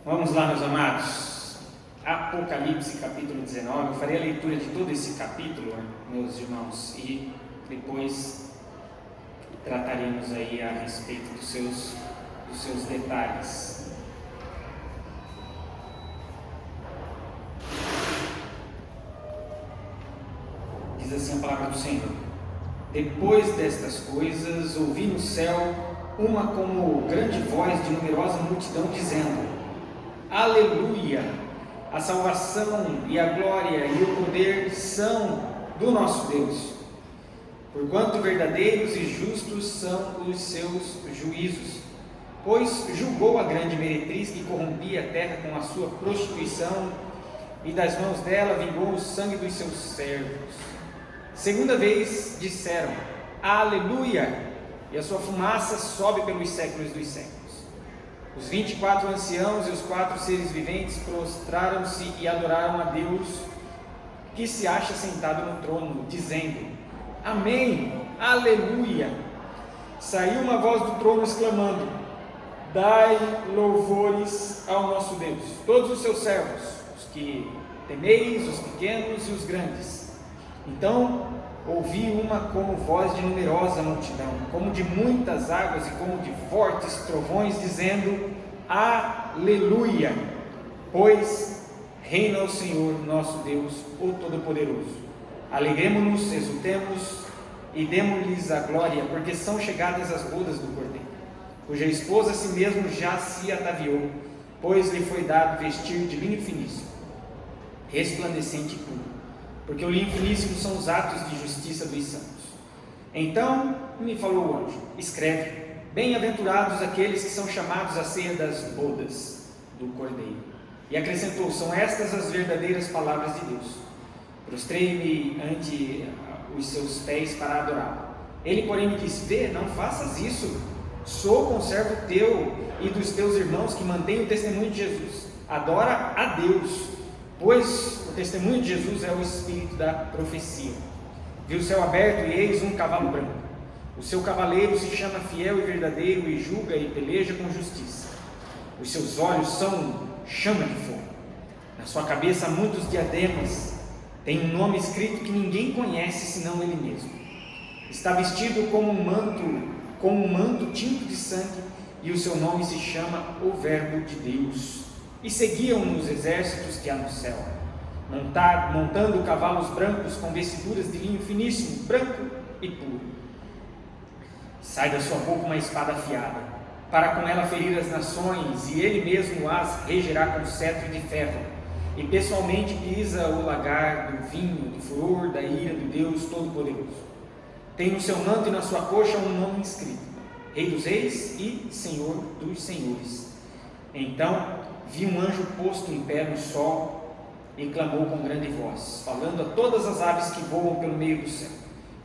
Vamos lá, meus amados. Apocalipse, capítulo 19. Eu farei a leitura de todo esse capítulo, meus irmãos, e depois trataremos aí a respeito dos seus detalhes. Diz assim a palavra do Senhor: depois destas coisas, ouvi no céu uma como grande voz de numerosa multidão dizendo: Aleluia! A salvação e a glória e o poder são do nosso Deus, porquanto verdadeiros e justos são os seus juízos, pois julgou a grande meretriz que corrompia a terra com a sua prostituição, e das mãos dela vingou o sangue dos seus servos. Segunda vez disseram: Aleluia! E a sua fumaça sobe pelos séculos dos séculos. Os 24 anciãos e os 4 seres viventes prostraram-se e adoraram a Deus, que se acha sentado no trono, dizendo: Amém, Aleluia! Saiu uma voz do trono exclamando: Dai louvores ao nosso Deus, todos os seus servos, os que temeis, os pequenos e os grandes. Então ouvi uma como voz de numerosa multidão, como de muitas águas e como de fortes trovões, dizendo: Aleluia! Pois reina o Senhor nosso Deus, o Todo-Poderoso. Alegremo-nos, exultemos e demo-lhes a glória, porque são chegadas as bodas do Cordeiro, cuja esposa a si mesmo já se ataviou, pois lhe foi dado vestir de linho finíssimo, resplandecente e puro, porque o linho finíssimo são os atos de justiça dos santos. Então me falou o anjo: escreve: bem-aventurados aqueles que são chamados à ceia das bodas do Cordeiro. E acrescentou: são estas as verdadeiras palavras de Deus. Prostrei-me ante os seus pés para adorá-lo. Ele, porém, me disse: vê, não faças isso. Sou conservo teu e dos teus irmãos que mantêm o testemunho de Jesus. Adora a Deus, pois o testemunho de Jesus é o espírito da profecia. Vi o céu aberto e eis um cavalo branco. O seu cavaleiro se chama Fiel e Verdadeiro e julga e peleja com justiça. Os seus olhos são chama de fogo. Na sua cabeça há muitos diademas. Tem um nome escrito que ninguém conhece senão ele mesmo. Está vestido com um manto tinto de sangue, e o seu nome se chama o Verbo de Deus. E seguiam-no os exércitos que há no céu, montando cavalos brancos com vestiduras de linho finíssimo, branco e puro. Sai da sua boca uma espada afiada, para com ela ferir as nações, e ele mesmo as regerá com cetro de ferro, e pessoalmente pisa o lagar do vinho, do furor da ira do Deus Todo-Poderoso. Tem no seu manto e na sua coxa um nome inscrito: Rei dos Reis e Senhor dos Senhores. Então vi um anjo posto em pé no sol e clamou com grande voz, falando a todas as aves que voam pelo meio do céu: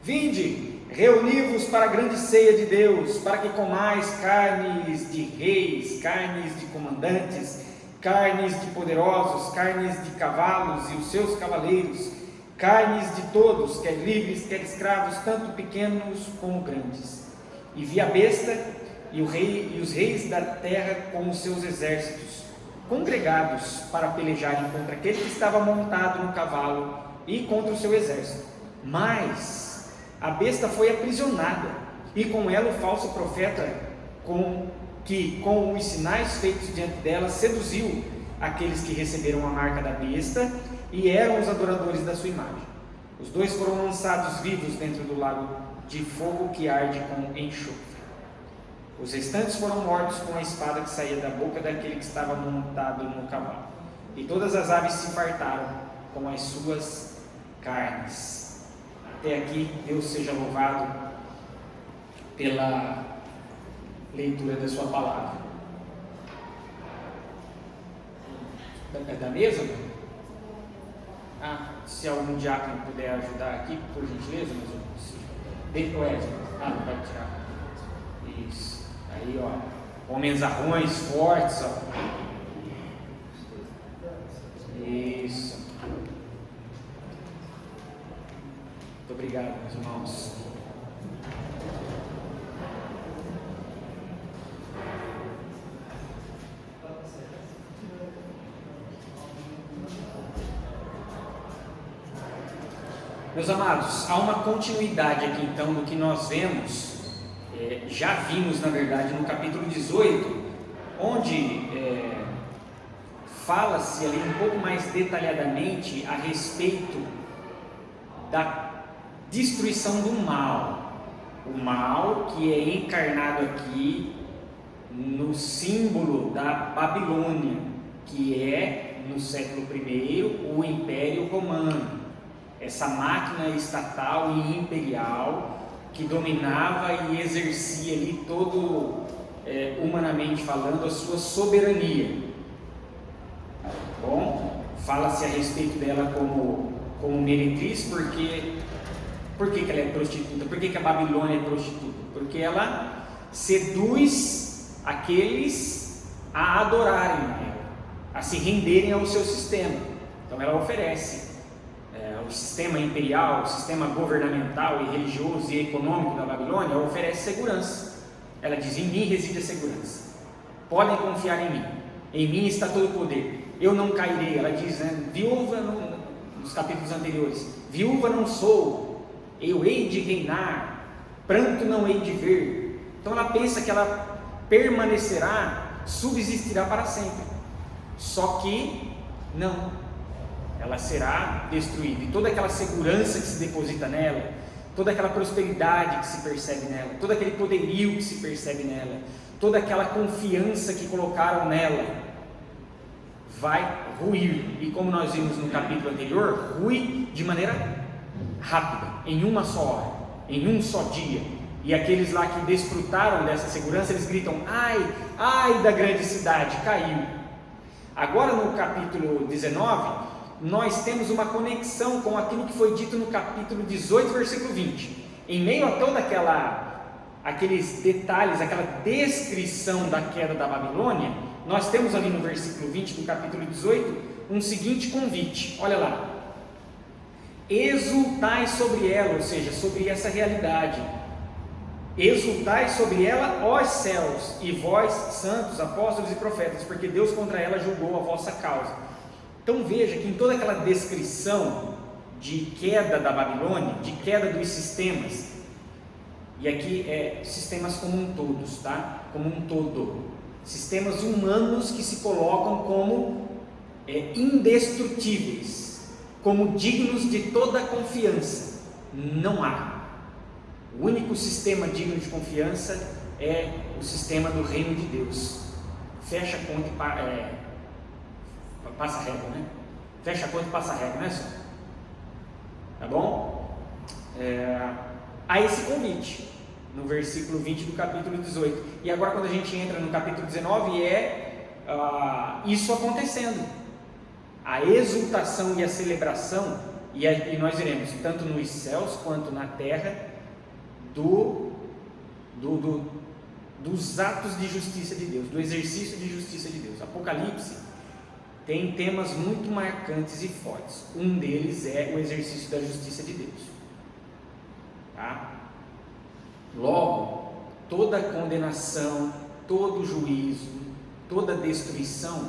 vinde, reuni-vos para a grande ceia de Deus, para que comais carnes de reis, carnes de comandantes, carnes de poderosos, carnes de cavalos e os seus cavaleiros, carnes de todos, quer livres, quer escravos, tanto pequenos como grandes. E vi a besta e os reis da terra com os seus exércitos, congregados para pelejarem contra aquele que estava montado no cavalo e contra o seu exército. Mas a besta foi aprisionada, e com ela o falso profeta, que com os sinais feitos diante dela seduziu aqueles que receberam a marca da besta e eram os adoradores da sua imagem. Os dois foram lançados vivos dentro do lago de fogo que arde com enxofre. Os restantes foram mortos com a espada que saía da boca daquele que estava montado no cavalo. E todas as aves se fartaram com as suas carnes. Até aqui, Deus seja louvado pela leitura da sua palavra. É da mesa? Se algum diácono puder ajudar aqui, por gentileza, meus irmãos. Não pode tirar. Isso. Aí, ó, homens arrões fortes, ó. Isso. Muito obrigado, meus irmãos. Meus amados, há uma continuidade aqui então do que nós vemos, já vimos na verdade no capítulo 18, onde fala-se ali um pouco mais detalhadamente a respeito da destruição do mal. O mal que é encarnado aqui no símbolo da Babilônia, que é no século I o Império Romano, essa máquina estatal e imperial que dominava e exercia ali todo, humanamente falando, a sua soberania. Bom, fala-se a respeito dela como meretriz, por que ela é prostituta? Por que a Babilônia é prostituta? Porque ela seduz aqueles a adorarem ela, a se renderem ao seu sistema. Então ela oferece o sistema imperial, o sistema governamental e religioso e econômico da Babilônia, oferece segurança. Ela diz: em mim reside a segurança, podem confiar em mim está todo o poder, eu não cairei. Ela diz, viúva, nos capítulos anteriores, viúva não sou, eu hei de reinar, pranto não hei de ver. Então ela pensa que ela permanecerá, subsistirá para sempre. Só que não, ela será destruída, e toda aquela segurança que se deposita nela, toda aquela prosperidade que se percebe nela, todo aquele poderio que se percebe nela, toda aquela confiança que colocaram nela, vai ruir. E como nós vimos no capítulo anterior, rui de maneira rápida, em uma só hora, em um só dia. E aqueles lá que desfrutaram dessa segurança, eles gritam: ai, ai da grande cidade, caiu. Agora no capítulo 19, nós temos uma conexão com aquilo que foi dito no capítulo 18, versículo 20. Em meio a toda aqueles detalhes, aquela descrição da queda da Babilônia, nós temos ali no versículo 20 do capítulo 18 um seguinte convite. Olha lá: exultai sobre ela, ou seja, sobre essa realidade. Exultai sobre ela, ó céus, e vós, santos, apóstolos e profetas, porque Deus contra ela julgou a vossa causa. Então veja que em toda aquela descrição de queda da Babilônia, de queda dos sistemas, e aqui sistemas como um todos, tá? Como um todo, sistemas humanos que se colocam como indestrutíveis, como dignos de toda confiança. Não há. O único sistema digno de confiança é o sistema do reino de Deus. Fecha a conta e passa a régua, né? Fecha a conta e passa a régua, né, senhor? Tá bom? Há esse convite no versículo 20 do capítulo 18. E agora, quando a gente entra no capítulo 19, isso acontecendo. A exultação e a celebração, e nós veremos tanto nos céus quanto na terra, dos atos de justiça de Deus, do exercício de justiça de Deus. Apocalipse tem temas muito marcantes e fortes. Um deles é o exercício da justiça de Deus. Tá? Logo, toda condenação, todo juízo, toda destruição,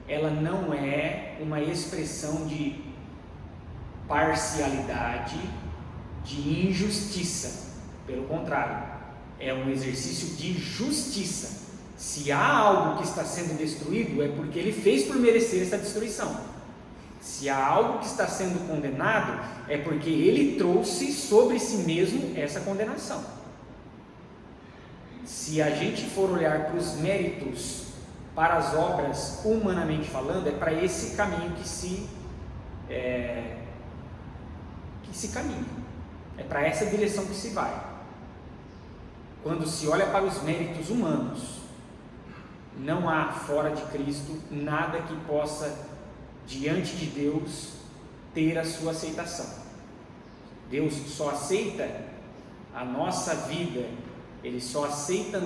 ela não é uma expressão de parcialidade, de injustiça. Pelo contrário, é um exercício de justiça. Se há algo que está sendo destruído, é porque ele fez por merecer essa destruição. Se há algo que está sendo condenado, é porque ele trouxe sobre si mesmo essa condenação. Se a gente for olhar para os méritos, para as obras, humanamente falando, é para esse caminho que se caminha. É para essa direção que se vai. Quando se olha para os méritos humanos, não há fora de Cristo nada que possa, diante de Deus, ter a sua aceitação. Deus só aceita a nossa vida, Ele só aceita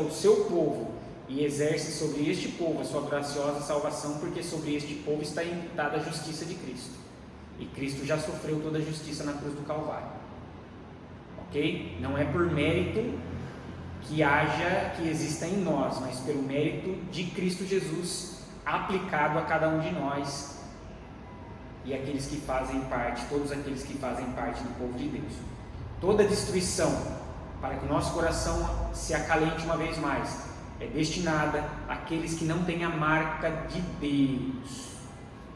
o seu povo e exerce sobre este povo a sua graciosa salvação, porque sobre este povo está imputada a justiça de Cristo. E Cristo já sofreu toda a justiça na cruz do Calvário. Ok? Não é por mérito que exista em nós, mas pelo mérito de Cristo Jesus aplicado a cada um de nós e aqueles que fazem parte, todos aqueles que fazem parte do povo de Deus. Toda destruição, para que o nosso coração se acalente uma vez mais, é destinada àqueles que não têm a marca de Deus,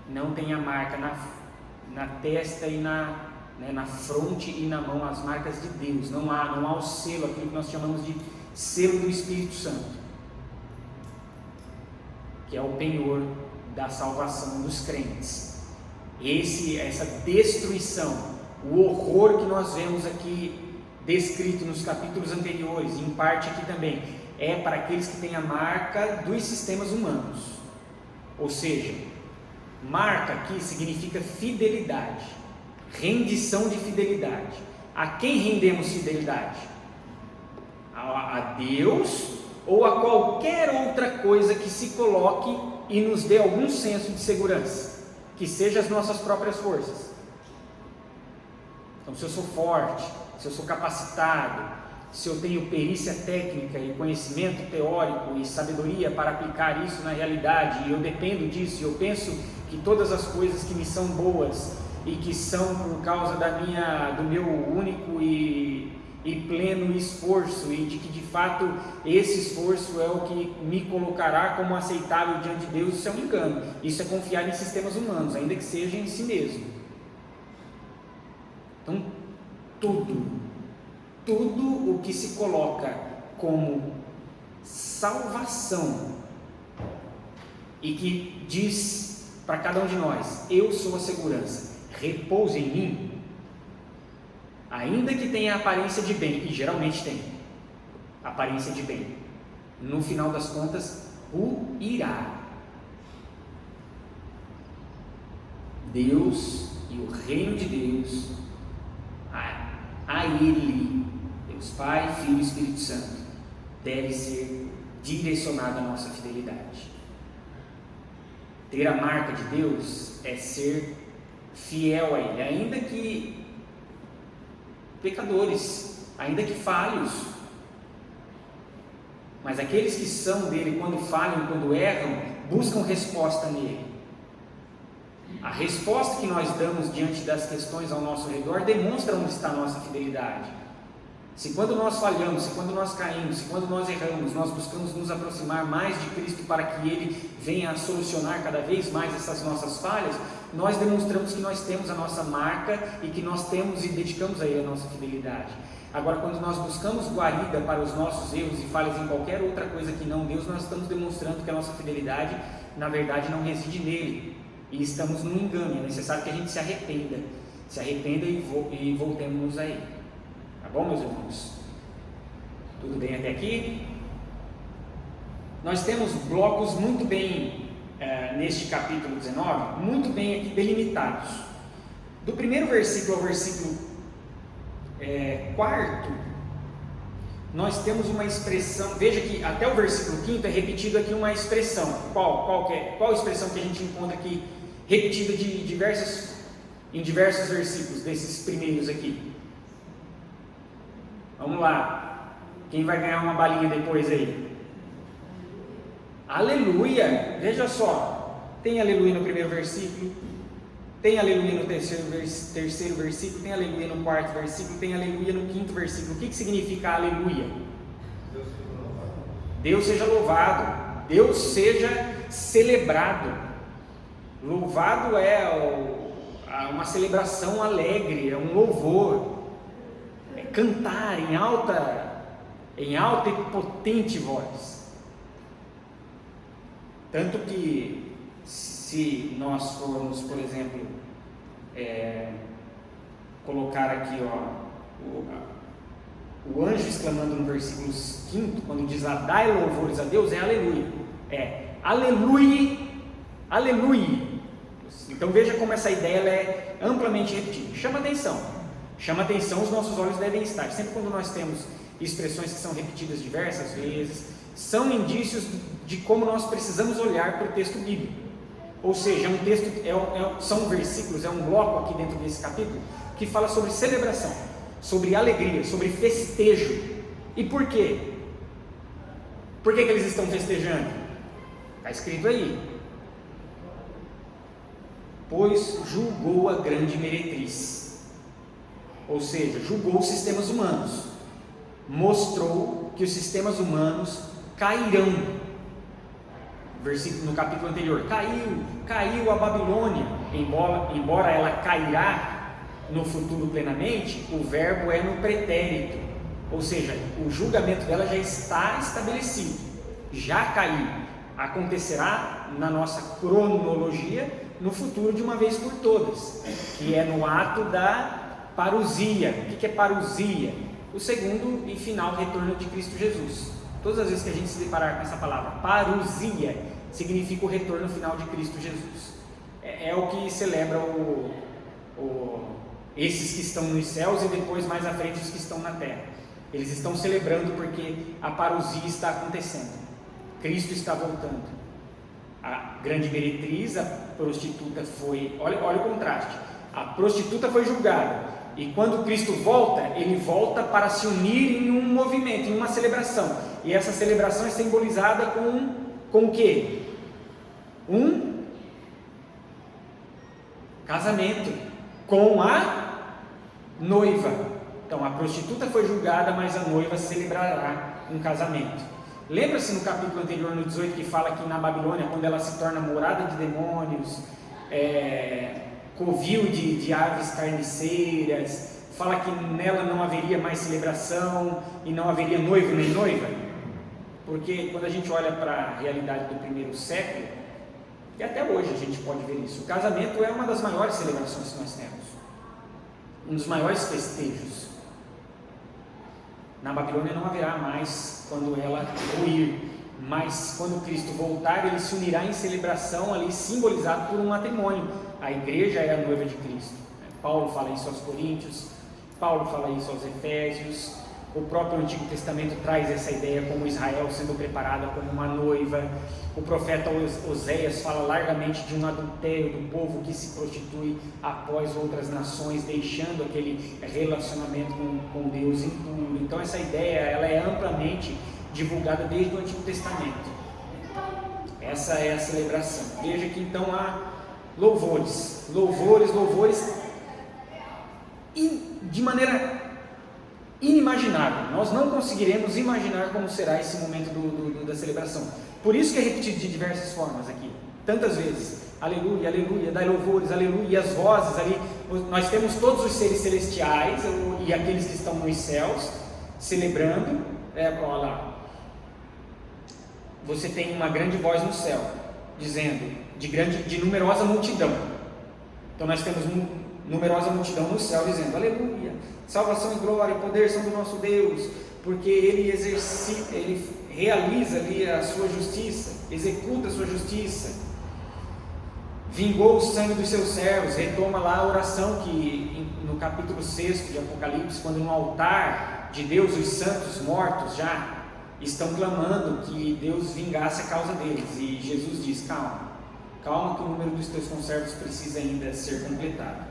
não têm a marca na testa e na fronte e na mão, as marcas de Deus. Não há o selo, aquilo que nós chamamos de selo do Espírito Santo, que é o penhor da salvação dos crentes. Essa destruição, o horror que nós vemos aqui descrito nos capítulos anteriores, em parte aqui também, é para aqueles que têm a marca dos sistemas humanos. Ou seja, marca aqui significa fidelidade, rendição de fidelidade. A quem rendemos fidelidade? A Deus ou a qualquer outra coisa que se coloque e nos dê algum senso de segurança, que seja as nossas próprias forças. Então, se eu sou forte, se eu sou capacitado, se eu tenho perícia técnica e conhecimento teórico e sabedoria para aplicar isso na realidade, e eu dependo disso, e eu penso que todas as coisas que me são boas e que são por causa do meu único e pleno esforço, e de que de fato esse esforço é o que me colocará como aceitável diante de Deus, isso é um engano. Isso é confiar em sistemas humanos, ainda que seja em si mesmo. Então, tudo o que se coloca como salvação e que diz para cada um de nós: eu sou a segurança, repouse em mim, ainda que tenha aparência de bem, e geralmente tem aparência de bem, no final das contas o irá. Deus e o reino de Deus, a Ele, Deus Pai, Filho e Espírito Santo, deve ser direcionada a nossa fidelidade. Ter a marca de Deus é ser fiel a Ele, ainda que pecadores, ainda que falhos, mas aqueles que são dele, quando falham, quando erram, buscam resposta nele. A resposta que nós damos diante das questões ao nosso redor demonstra onde está a nossa fidelidade. Se quando nós falhamos, se quando nós caímos, se quando nós erramos, nós buscamos nos aproximar mais de Cristo para que Ele venha a solucionar cada vez mais essas nossas falhas, nós demonstramos que nós temos a nossa marca e que nós temos e dedicamos a Ele a nossa fidelidade. Agora, quando nós buscamos guarida para os nossos erros e falhas em qualquer outra coisa que não Deus, nós estamos demonstrando que a nossa fidelidade, na verdade, não reside nele. E estamos num engano. É necessário que a gente se arrependa e voltemos a Ele. Tá bom, meus irmãos? Tudo bem até aqui? Nós temos blocos muito bem, neste capítulo 19, muito bem aqui delimitados. Do primeiro versículo ao versículo 4, nós temos uma expressão. Veja que até o versículo 5 é repetido aqui uma expressão. Qual expressão que a gente encontra aqui repetida em diversos versículos desses primeiros aqui? Vamos lá, quem vai ganhar uma balinha depois aí? Aleluia! Veja só, tem aleluia no primeiro versículo, tem aleluia no terceiro versículo, tem aleluia no quarto versículo, tem aleluia no quinto versículo. O que significa aleluia? Deus seja louvado, Deus seja celebrado. Louvado é uma celebração alegre, é um louvor, é cantar em alta e potente voz. Tanto que, se nós formos, por exemplo, colocar aqui o anjo exclamando no versículo 5, quando diz dai louvores a Deus, é aleluia, aleluia, aleluia. Então veja como essa ideia ela é amplamente repetida. Chama atenção, os nossos olhos devem estar. Sempre quando nós temos expressões que são repetidas diversas vezes, são indícios de como nós precisamos olhar para o texto bíblico. Ou seja, um texto, são versículos, é um bloco aqui dentro desse capítulo, que fala sobre celebração, sobre alegria, sobre festejo. E por quê? Por que eles estão festejando? Está escrito aí. pois julgou a grande meretriz. Ou seja, julgou os sistemas humanos, mostrou que os sistemas humanos cairão. Versículo no capítulo anterior: caiu a Babilônia, embora ela cairá no futuro plenamente, o verbo é no pretérito, ou seja, o julgamento dela já está estabelecido, já caiu, acontecerá na nossa cronologia no futuro de uma vez por todas, que é no ato da parousia. O que é parousia? O segundo e final retorno de Cristo Jesus. Todas as vezes que a gente se deparar com essa palavra, parousia, significa o retorno final de Cristo Jesus. É o que celebra esses que estão nos céus e depois mais à frente os que estão na terra. Eles estão celebrando porque a parousia está acontecendo, Cristo está voltando. A grande meretriz, a prostituta foi, olha o contraste, a prostituta foi julgada, e quando Cristo volta, ele volta para se unir em um movimento, em uma celebração, e essa celebração é simbolizada com o quê? Um casamento com a noiva. Então a prostituta foi julgada, mas a noiva celebrará um casamento. Lembra-se no capítulo anterior, no 18, que fala que na Babilônia, quando ela se torna morada de demônios, covil de aves carniceiras, fala que nela não haveria mais celebração e não haveria noivo nem noiva? Porque quando a gente olha para a realidade do primeiro século, e até hoje a gente pode ver isso, o casamento é uma das maiores celebrações que nós temos, um dos maiores festejos. Na Babilônia não haverá mais quando ela ruir, mas quando Cristo voltar, ele se unirá em celebração ali, simbolizado por um matrimônio. A igreja é a noiva de Cristo. Paulo fala isso aos Coríntios, Paulo fala isso aos Efésios, o próprio Antigo Testamento traz essa ideia como Israel sendo preparada como uma noiva. O profeta Oséias fala largamente de um adultério do povo que se prostitui após outras nações, deixando aquele relacionamento com Deus impuro. Então essa ideia ela é amplamente divulgada desde o Antigo Testamento. Essa é a celebração. Veja que então há louvores, de maneira inimaginável. Nós não conseguiremos imaginar como será esse momento da celebração. Por isso que é repetido de diversas formas aqui, tantas vezes. Aleluia, aleluia, dai louvores, aleluia. E as vozes ali, nós temos todos os seres celestiais e aqueles que estão nos céus celebrando. Olha lá, você tem uma grande voz no céu dizendo de numerosa multidão. Então nós temos numerosa multidão no céu dizendo aleluia, salvação e glória e poder são do nosso Deus, porque ele realiza ali a sua justiça, executa a sua justiça, vingou o sangue dos seus servos. Retoma lá a oração que no capítulo 6 de Apocalipse, quando no altar de Deus os santos mortos já estão clamando que Deus vingasse a causa deles, e Jesus diz: calma que o número dos teus conservos precisa ainda ser completado.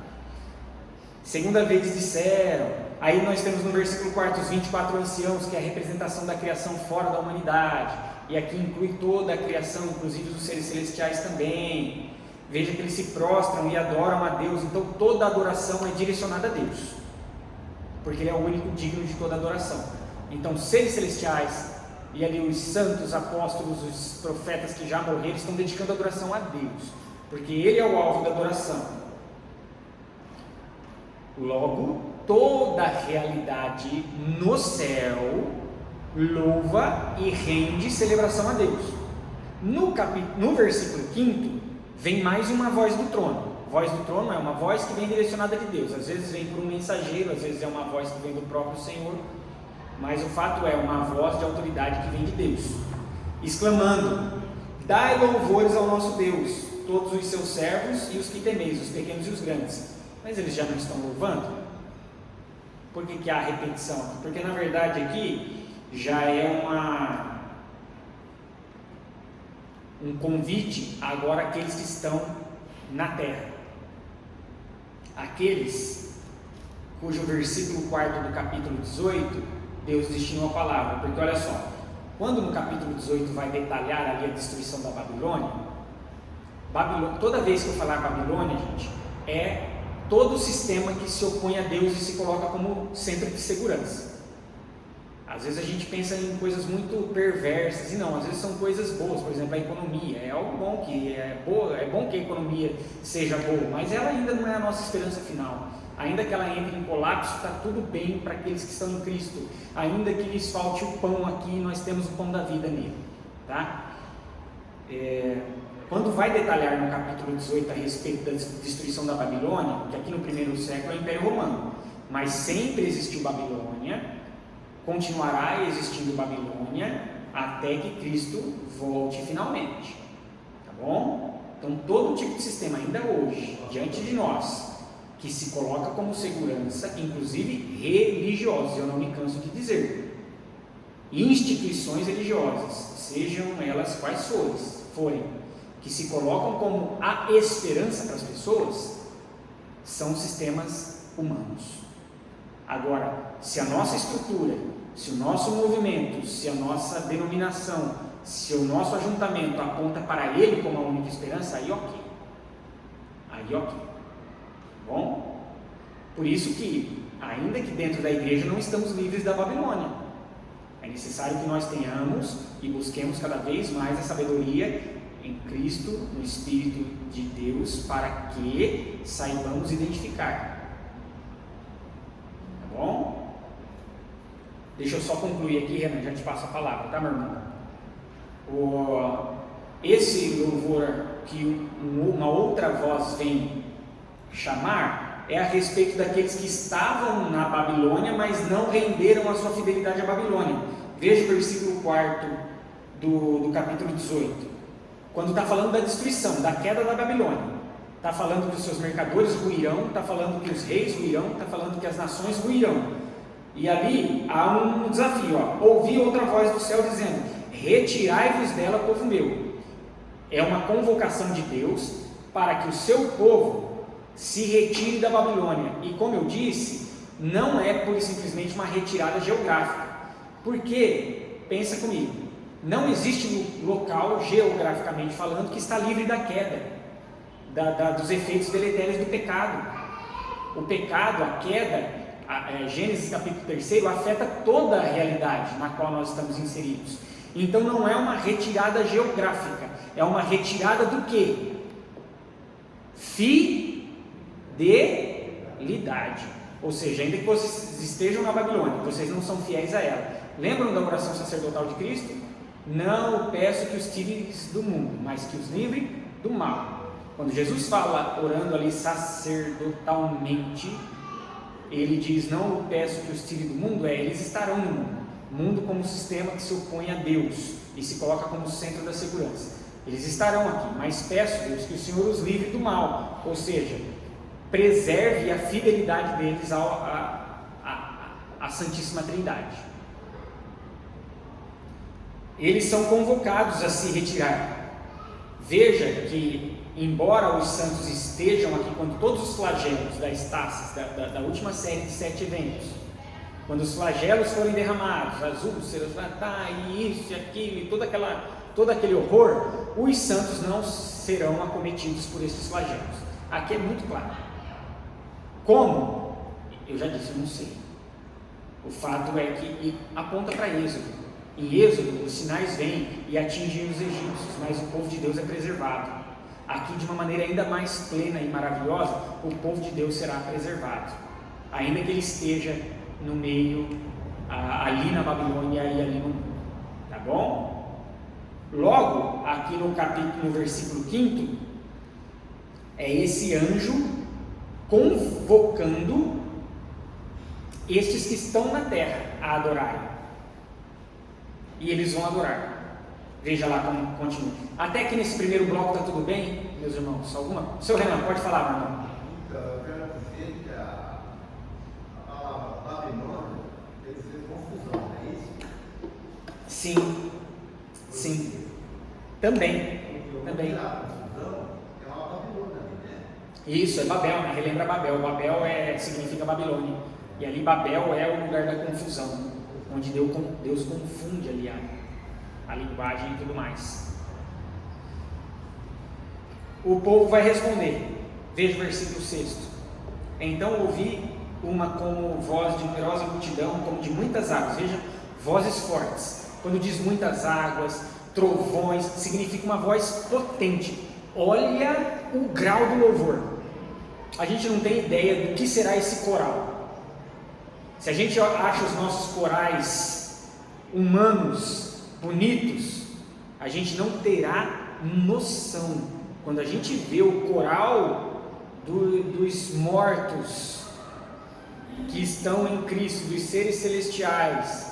Segunda vez disseram. Aí nós temos no versículo 4 os 24 anciãos, que é a representação da criação fora da humanidade, e aqui inclui toda a criação, inclusive os seres celestiais também. Veja que eles se prostram e adoram a Deus. Então toda a adoração é direcionada a Deus, porque Ele é o único digno de toda adoração. Então seres celestiais e ali os santos apóstolos, os profetas que já morreram, estão dedicando a adoração a Deus, porque Ele é o alvo da adoração. Logo, toda a realidade no céu louva e rende celebração a Deus. No versículo 5 vem mais uma voz do trono. Voz do trono é uma voz que vem direcionada de Deus. Às vezes vem por um mensageiro, às vezes é uma voz que vem do próprio Senhor, mas o fato é uma voz de autoridade que vem de Deus, exclamando: dai louvores ao nosso Deus, todos os seus servos e os que temeis, os pequenos e os grandes. Mas eles já não estão louvando? Por que há repetição? Porque na verdade aqui já é um convite agora àqueles que estão na terra, aqueles cujo versículo 4 do capítulo 18 Deus destinou a palavra. Porque olha só, quando no capítulo 18 vai detalhar ali a destruição da Babilônia, Toda vez que eu falar Babilônia, gente, é todo o sistema que se opõe a Deus e se coloca como centro de segurança. Às vezes a gente pensa em coisas muito perversas, e não, às vezes são coisas boas. Por exemplo, a economia, é algo bom, é bom que a economia seja boa, mas ela ainda não é a nossa esperança final. Ainda que ela entre em colapso, está tudo bem para aqueles que estão em Cristo. Ainda que lhes falte o pão aqui, nós temos o pão da vida nele, tá? Quando vai detalhar no capítulo 18 a respeito da destruição da Babilônia, que aqui no primeiro século é o Império Romano, mas sempre existiu Babilônia, continuará existindo Babilônia até que Cristo volte finalmente, tá bom? Então todo tipo de sistema ainda hoje, diante de nós, que se coloca como segurança, inclusive religiosos, eu não me canso de dizer, instituições religiosas, sejam elas quais forem, que se colocam como a esperança para as pessoas, são sistemas humanos. Agora, se a nossa estrutura, se o nosso movimento, se a nossa denominação, se o nosso ajuntamento aponta para ele como a única esperança, aí ok. Bom? Por isso que, ainda que dentro da igreja não estamos livres da Babilônia, é necessário que nós tenhamos e busquemos cada vez mais a sabedoria em Cristo, no Espírito de Deus, para que saibamos identificar. Tá bom? Deixa eu só concluir aqui, Renan, já te passo a palavra, tá, meu irmão? Esse louvor que uma outra voz vem chamar é a respeito daqueles que estavam na Babilônia, mas não renderam a sua fidelidade à Babilônia. Veja o versículo 4 do capítulo 18. Quando está falando da destruição, da queda da Babilônia, está falando que os seus mercadores ruirão, está falando que os reis ruirão, está falando que as nações ruirão. E ali há um desafio, ouvi outra voz do céu dizendo, retirai-vos dela, povo meu. É uma convocação de Deus para que o seu povo se retire da Babilônia. E como eu disse, não é pura e simplesmente uma retirada geográfica. Porque, pensa comigo, não existe local, geograficamente falando, que está livre da queda, dos efeitos deletérios do pecado. O pecado, a queda, Gênesis capítulo 3, afeta toda a realidade na qual nós estamos inseridos. Então não é uma retirada geográfica, é uma retirada do quê? Fidelidade. Ou seja, ainda que vocês estejam na Babilônia, vocês não são fiéis a ela. Lembram da oração sacerdotal de Cristo? Não peço que os tires do mundo, mas que os livre do mal. Quando Jesus fala, orando ali sacerdotalmente, ele diz, não o peço que os tire do mundo, eles estarão no mundo. Mundo como sistema que se opõe a Deus e se coloca como centro da segurança. Eles estarão aqui, mas peço, Deus, que o Senhor os livre do mal, ou seja, preserve a fidelidade deles à Santíssima Trindade. Eles são convocados a se retirar. Veja que, embora os santos estejam aqui, quando todos os flagelos das taças, da última série de 7 eventos, quando os flagelos forem derramados, as úlceras, e isso e aquilo, e todo aquele horror, os santos não serão acometidos por esses flagelos. Aqui é muito claro. Como? Eu já disse, eu não sei. O fato é que aponta para Êxodo. Em Êxodo, os sinais vêm e atingem os egípcios, mas o povo de Deus é preservado. Aqui, de uma maneira ainda mais plena e maravilhosa, o povo de Deus será preservado, ainda que ele esteja no meio, ali na Babilônia e ali no mundo. Tá bom? Logo, aqui no capítulo, no versículo 5, é esse anjo convocando estes que estão na terra a adorarem. E eles vão adorar. Veja lá como continua. Até que nesse primeiro bloco está tudo bem, meus irmãos? Seu Renan, pode falar, meu irmão. Então, eu quero dizer que a palavra Babilônia quer dizer confusão, não é isso? Sim. Também. A confusão é uma Babilônia, né? Isso, é Babel, né? Relembra Babel. Babel significa Babilônia. E ali Babel é o lugar da confusão, onde Deus confunde ali a linguagem e tudo mais. O povo vai responder. Veja o versículo 6. Então ouvi uma como voz de numerosa multidão, como de muitas águas. Veja, vozes fortes. Quando diz muitas águas, trovões, significa uma voz potente. Olha o grau do louvor. A gente não tem ideia do que será esse coral. Se a gente acha os nossos corais humanos, bonitos, a gente não terá noção. Quando a gente vê o coral dos mortos que estão em Cristo, dos seres celestiais,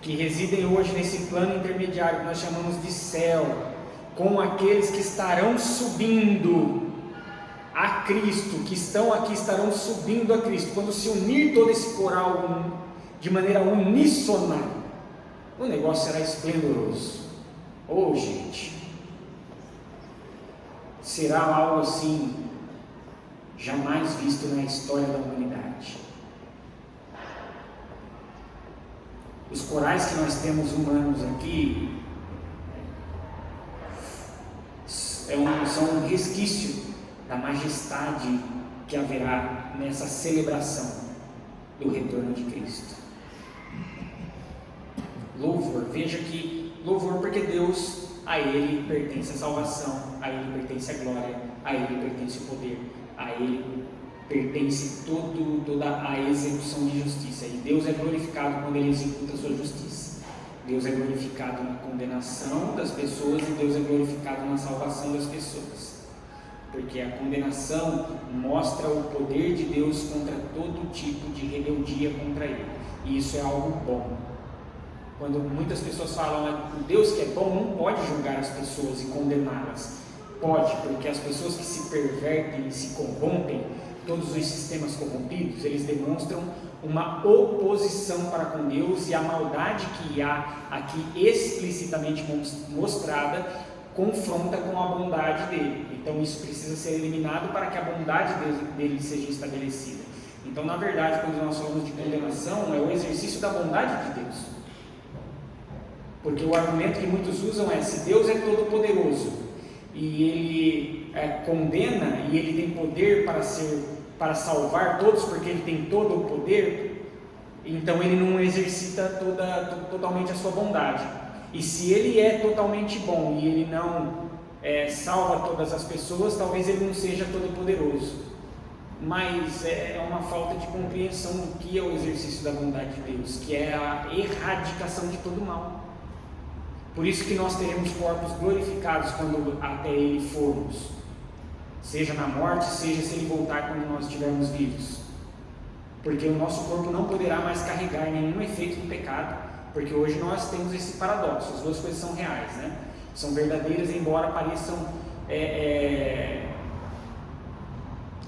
que residem hoje nesse plano intermediário que nós chamamos de céu, com aqueles que estarão subindo a Cristo, que estão aqui estarão subindo a Cristo, quando se unir todo esse coral de maneira uníssona, o negócio será esplendoroso. Oh, gente, será algo assim jamais visto na história da humanidade. Os corais que nós temos humanos aqui são um resquício da majestade que haverá nessa celebração do retorno de Cristo. Louvor, veja que louvor porque Deus, a Ele pertence a salvação, a Ele pertence a glória, a Ele pertence o poder, a Ele pertence toda a execução de justiça, e Deus é glorificado quando Ele executa a sua justiça. Deus é glorificado na condenação das pessoas e Deus é glorificado na salvação das pessoas, porque a condenação mostra o poder de Deus contra todo tipo de rebeldia contra Ele, e isso é algo bom. Quando muitas pessoas falam, o Deus que é bom não pode julgar as pessoas e condená-las. Pode, porque as pessoas que se pervertem e se corrompem, todos os sistemas corrompidos, eles demonstram uma oposição para com Deus, e a maldade que há aqui explicitamente mostrada confronta com a bondade dele. Então isso precisa ser eliminado para que a bondade dele seja estabelecida. Então, na verdade, quando nós falamos de condenação, é o exercício da bondade de Deus. Porque o argumento que muitos usam é: se Deus é todo poderoso e Ele condena, e Ele tem poder para salvar todos, porque Ele tem todo o poder, então Ele não exercita totalmente a sua bondade. E se Ele é totalmente bom e Ele não salva todas as pessoas, talvez Ele não seja todo poderoso. Mas é uma falta de compreensão do que é o exercício da bondade de Deus, que é a erradicação de todo mal. Por isso que nós teremos corpos glorificados quando até Ele formos, seja na morte, seja se Ele voltar quando nós estivermos vivos, porque o nosso corpo não poderá mais carregar nenhum efeito do pecado, porque hoje nós temos esse paradoxo, as duas coisas são reais, né? São verdadeiras, embora pareçam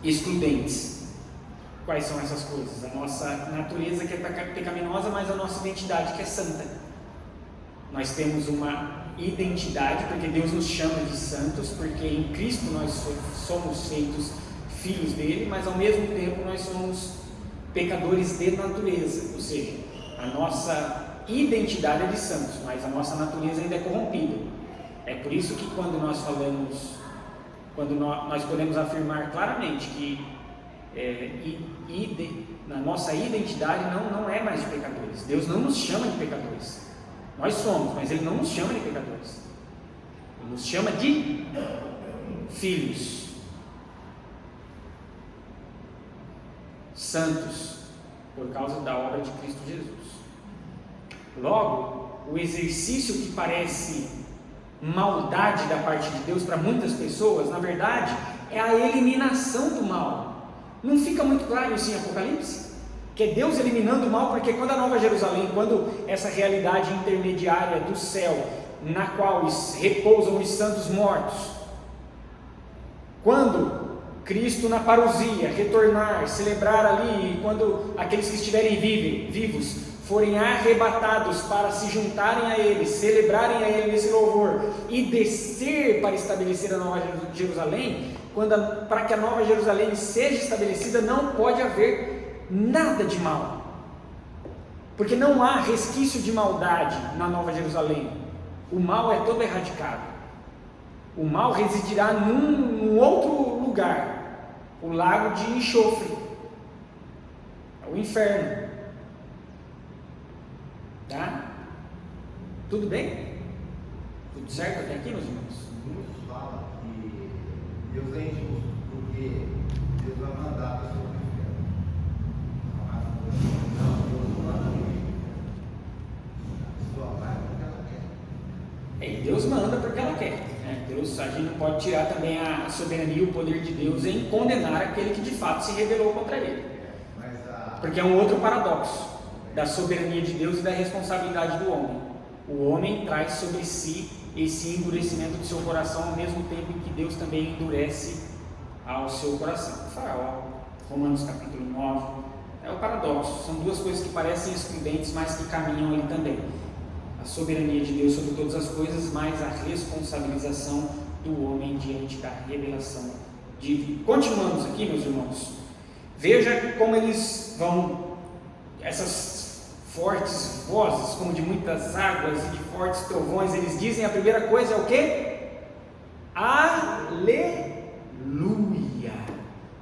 excludentes. Quais são essas coisas? A nossa natureza, que é pecaminosa, mas a nossa identidade, que é santa. Nós temos uma identidade, porque Deus nos chama de santos, porque em Cristo nós somos feitos filhos dele, mas ao mesmo tempo nós somos pecadores de natureza, ou seja, a nossa identidade é de santos, mas a nossa natureza ainda é corrompida. É por isso que quando nós podemos afirmar claramente que na nossa identidade não é mais de pecadores. Deus não nos chama de pecadores. Nós somos, mas Ele não nos chama de pecadores. Ele nos chama de filhos santos, por causa da obra de Cristo Jesus. Logo, o exercício que parece maldade da parte de Deus para muitas pessoas, na verdade, é a eliminação do mal. Não fica muito claro isso em Apocalipse? Que é Deus eliminando o mal, porque quando a Nova Jerusalém, quando essa realidade intermediária do céu, na qual repousam os santos mortos, quando Cristo na parousia retornar, celebrar ali, e quando aqueles que estiverem vivos forem arrebatados para se juntarem a Ele, celebrarem a Ele nesse louvor e descer para estabelecer a Nova Jerusalém, para que a Nova Jerusalém seja estabelecida, não pode haver nada de mal, porque não há resquício de maldade na Nova Jerusalém. O mal é todo erradicado. O mal residirá num outro lugar, o lago de enxofre, é o inferno. Tá? Tudo bem? Tudo certo até aqui, meus irmãos? Muitos falam que Deus é injusto, porque Deus vai mandar a pessoa para o inferno. Não, Deus não manda ninguém. A pessoa vai porque ela quer. Deus manda porque ela quer. Deus, a gente não pode tirar também a soberania e o poder de Deus em condenar aquele que de fato se rebelou contra ele. Porque é um outro paradoxo da soberania de Deus e da responsabilidade do homem. O homem traz sobre si esse endurecimento do seu coração ao mesmo tempo em que Deus também endurece ao seu coração. O Faraó, Romanos capítulo 9, é o paradoxo. São duas coisas que parecem excludentes, mas que caminham ali também. A soberania de Deus sobre todas as coisas, mas a responsabilização do homem diante da revelação divina. Continuamos aqui, meus irmãos. Veja como eles vão, essas fortes vozes, como de muitas águas e de fortes trovões, eles dizem, a primeira coisa é o quê? Aleluia!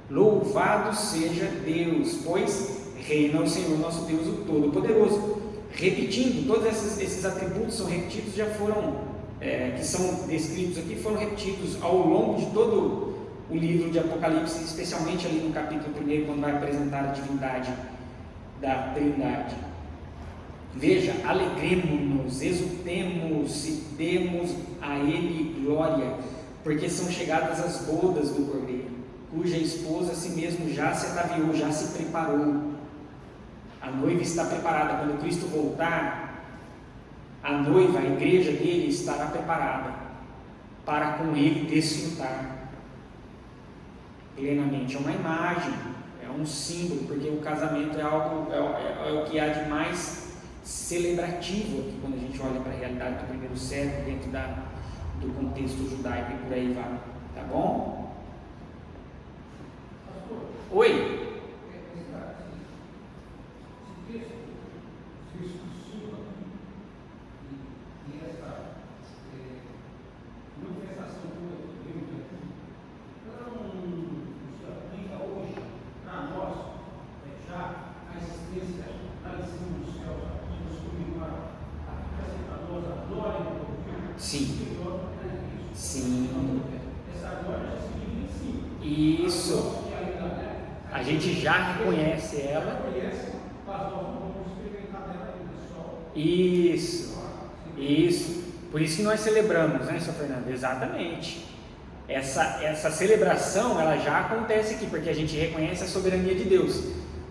Louvado seja Deus, pois reina o Senhor nosso Deus, o Todo-Poderoso. Repetindo, todos esses atributos são repetidos, já foram, que são descritos aqui, foram repetidos ao longo de todo o livro de Apocalipse, especialmente ali no capítulo 1, quando vai apresentar a divindade da Trindade. Veja, alegremo-nos, exultemos e demos a Ele glória, porque são chegadas as bodas do Cordeiro, cuja esposa a si mesmo já se ataviou, já se preparou. A noiva está preparada. Quando Cristo voltar, a noiva, a igreja dele, estará preparada para com ele desfrutar plenamente. É uma imagem, é um símbolo, porque o casamento é algo, é o que há de mais celebrativo aqui quando a gente olha para a realidade do primeiro século, dentro do contexto judaico e por aí vai. Tá bom? Oi? Isso. A gente já reconhece ela. Isso. Por isso que nós celebramos, né, Sr. Fernando? Exatamente. Essa celebração, ela já acontece aqui, porque a gente reconhece a soberania de Deus.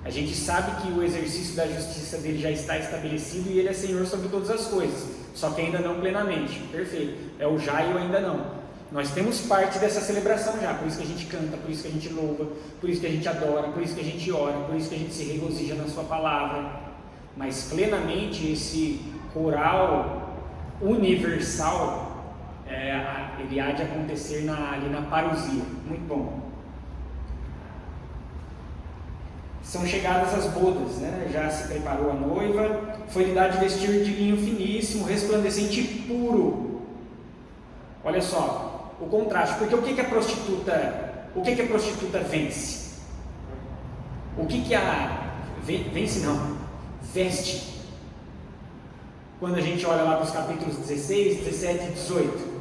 A gente sabe que o exercício da justiça dele já está estabelecido e ele é Senhor sobre todas as coisas, só que ainda não plenamente. Perfeito. É o já e o ainda não. Nós temos parte dessa celebração já, por isso que a gente canta, por isso que a gente louva, por isso que a gente adora, por isso que a gente ora, por isso que a gente se regozija na sua palavra. Mas plenamente esse coral universal, ele há de acontecer ali na parousia. Muito bom. São chegadas as bodas, né? Já se preparou a noiva, foi-lhe dado de vestir de linho finíssimo, resplandecente e puro. Olha só o contraste, porque o que a prostituta vence? O que a vence não, veste. Quando a gente olha lá para os capítulos 16, 17 e 18,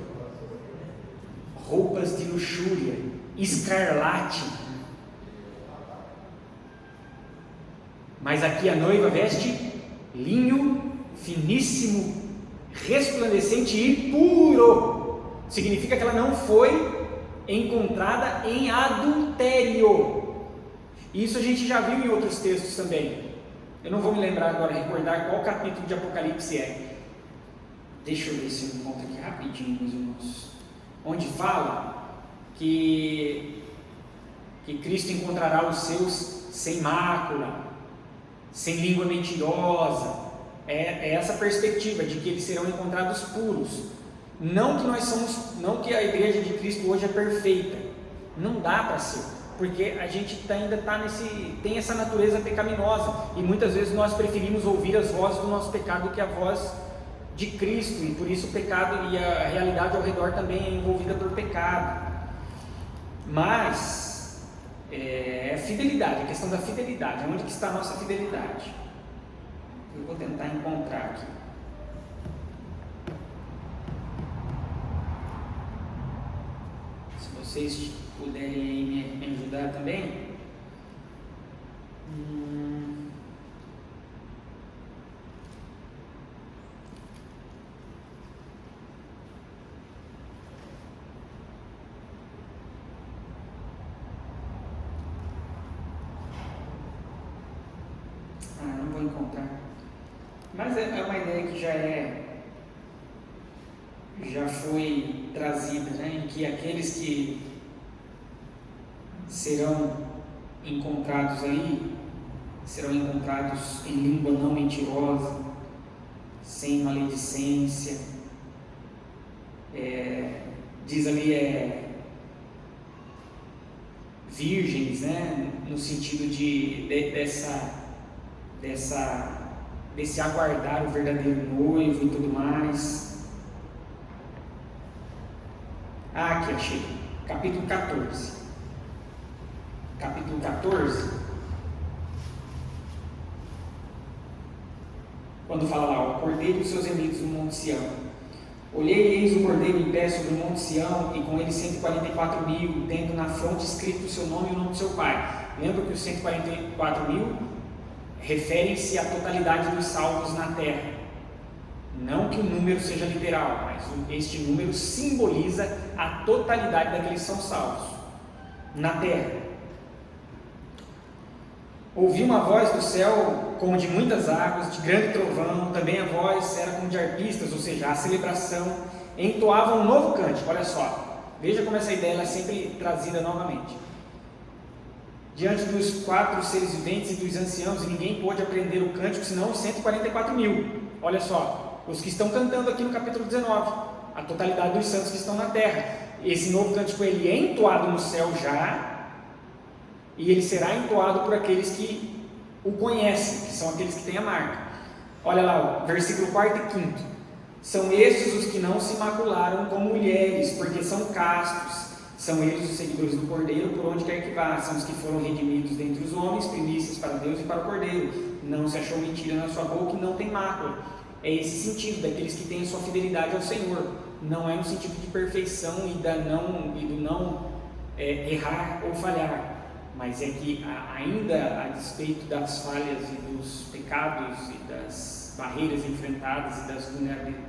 roupas de luxúria, escarlate. Mas aqui a noiva veste linho finíssimo, resplandecente e puro. Significa que ela não foi encontrada em adultério. Isso a gente já viu em outros textos também. Eu não vou me lembrar agora, recordar qual capítulo de Apocalipse é. Deixa eu ver se eu encontro aqui rapidinho, meus irmãos. Onde fala que Cristo encontrará os seus sem mácula, sem língua mentirosa. É essa perspectiva de que eles serão encontrados puros. Não que a igreja de Cristo hoje é perfeita, não dá para ser, porque a gente ainda tem essa natureza pecaminosa, e muitas vezes nós preferimos ouvir as vozes do nosso pecado do que a voz de Cristo, e por isso o pecado e a realidade ao redor também é envolvida por pecado. Mas é fidelidade, a questão da fidelidade, onde que está a nossa fidelidade? Eu vou tentar encontrar aqui. Se vocês puderem me ajudar também. Não vou encontrar. Mas é uma ideia que já foi trazida, né? Em que aqueles que serão encontrados ali, serão encontrados em língua não mentirosa, sem maledicência, diz ali virgens, né? No sentido desse aguardar o verdadeiro noivo e tudo mais. Aqui achei, capítulo 14. Capítulo 14, quando fala lá, o cordeiro e os seus amigos no Monte Sião. Olhei e eis o cordeiro em pé sobre o Monte Sião, e com ele 144.000, tendo na fronte escrito o seu nome e o nome do seu pai. Lembra que os 144.000 referem-se à totalidade dos salvos na terra. Não que o número seja literal, mas este número simboliza a totalidade daqueles que são salvos na terra. Ouvi uma voz do céu como de muitas águas, de grande trovão, também a voz era como de arpistas, ou seja, a celebração, entoava um novo cântico. Olha só, veja como essa ideia é sempre trazida novamente. Diante dos 4 seres viventes e dos anciãos, e ninguém pôde aprender o cântico, senão os 144.000. Olha só, os que estão cantando aqui no capítulo 19, a totalidade dos santos que estão na terra. Esse novo cântico ele é entoado no céu já, e ele será entoado por aqueles que o conhecem, que são aqueles que têm a marca. Olha lá, versículo 4 e 5. São estes os que não se macularam como mulheres, porque são castos. São eles os seguidores do Cordeiro, por onde quer que vá. São os que foram redimidos dentre os homens, primícias para Deus e para o Cordeiro. Não se achou mentira na sua boca e não tem mácula. É esse sentido, daqueles que têm a sua fidelidade ao Senhor. Não é no sentido de perfeição e do não errar ou falhar. Mas é que ainda a despeito das falhas e dos pecados e das barreiras enfrentadas e das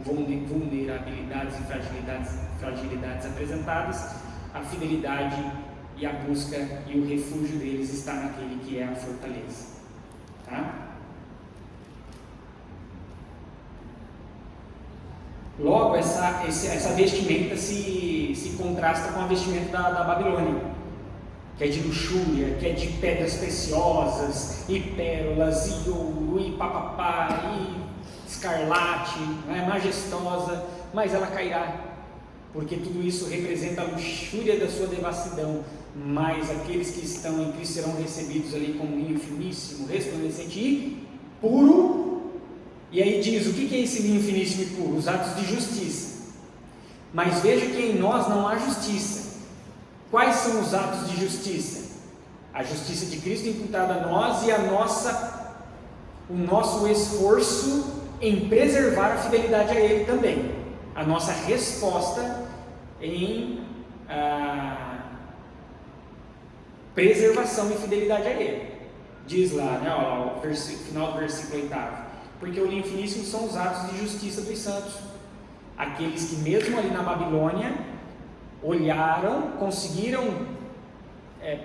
vulnerabilidades e fragilidades apresentadas, a fidelidade e a busca e o refúgio deles está naquele que é a fortaleza. Tá? Logo, essa vestimenta se contrasta com a vestimenta da Babilônia, que é de luxúria, que é de pedras preciosas, e pérolas, e ouro, e papapá, e escarlate, né, majestosa, mas ela cairá, porque tudo isso representa a luxúria da sua devassidão, mas aqueles que estão em Cristo serão recebidos ali como linho finíssimo, resplandecente e puro. E aí diz, o que é esse linho finíssimo e puro? Os atos de justiça. Mas veja que em nós não há justiça. Quais são os atos de justiça? A justiça de Cristo imputada a nós e o nosso esforço em preservar a fidelidade a Ele também. A nossa resposta em preservação e fidelidade a Ele. Diz lá, né, ó, o final do versículo 8. Porque o linho finíssimo são os atos de justiça dos santos. Aqueles que mesmo ali na Babilônia olharam, conseguiram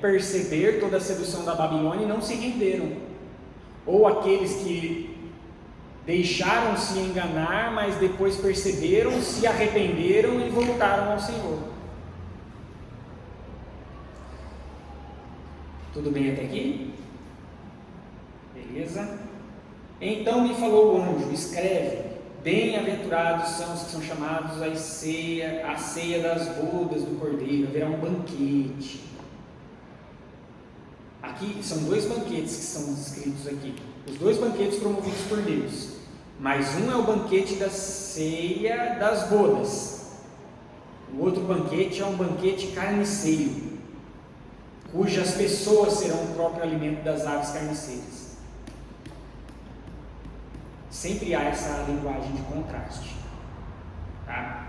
perceber toda a sedução da Babilônia e não se renderam. Ou aqueles que deixaram-se enganar, mas depois perceberam, se arrependeram e voltaram ao Senhor. Tudo bem até aqui? Beleza? Então me falou o anjo, escreve: bem-aventurados são os que são chamados à ceia das bodas do Cordeiro. Haverá um banquete. Aqui são 2 banquetes que são descritos aqui. Os 2 banquetes promovidos por Deus. Mas um é o banquete da ceia das bodas. O outro banquete é um banquete carniceiro, cujas pessoas serão o próprio alimento das aves carniceiras. Sempre há essa linguagem de contraste, tá?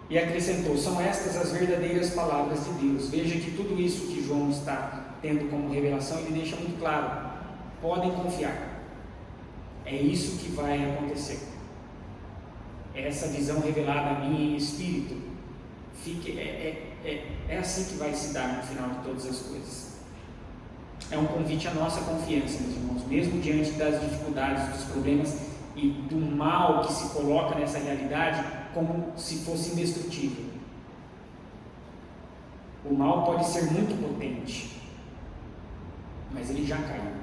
E acrescentou: são estas as verdadeiras palavras de Deus. Veja que tudo isso que João está tendo como revelação, ele deixa muito claro: podem confiar, é isso que vai acontecer. Essa visão revelada a mim em espírito, é assim que vai se dar no final de todas as coisas. É um convite à nossa confiança, meus irmãos, mesmo diante das dificuldades, dos problemas e do mal que se coloca nessa realidade, como se fosse indestrutível. O mal pode ser muito potente, mas ele já caiu.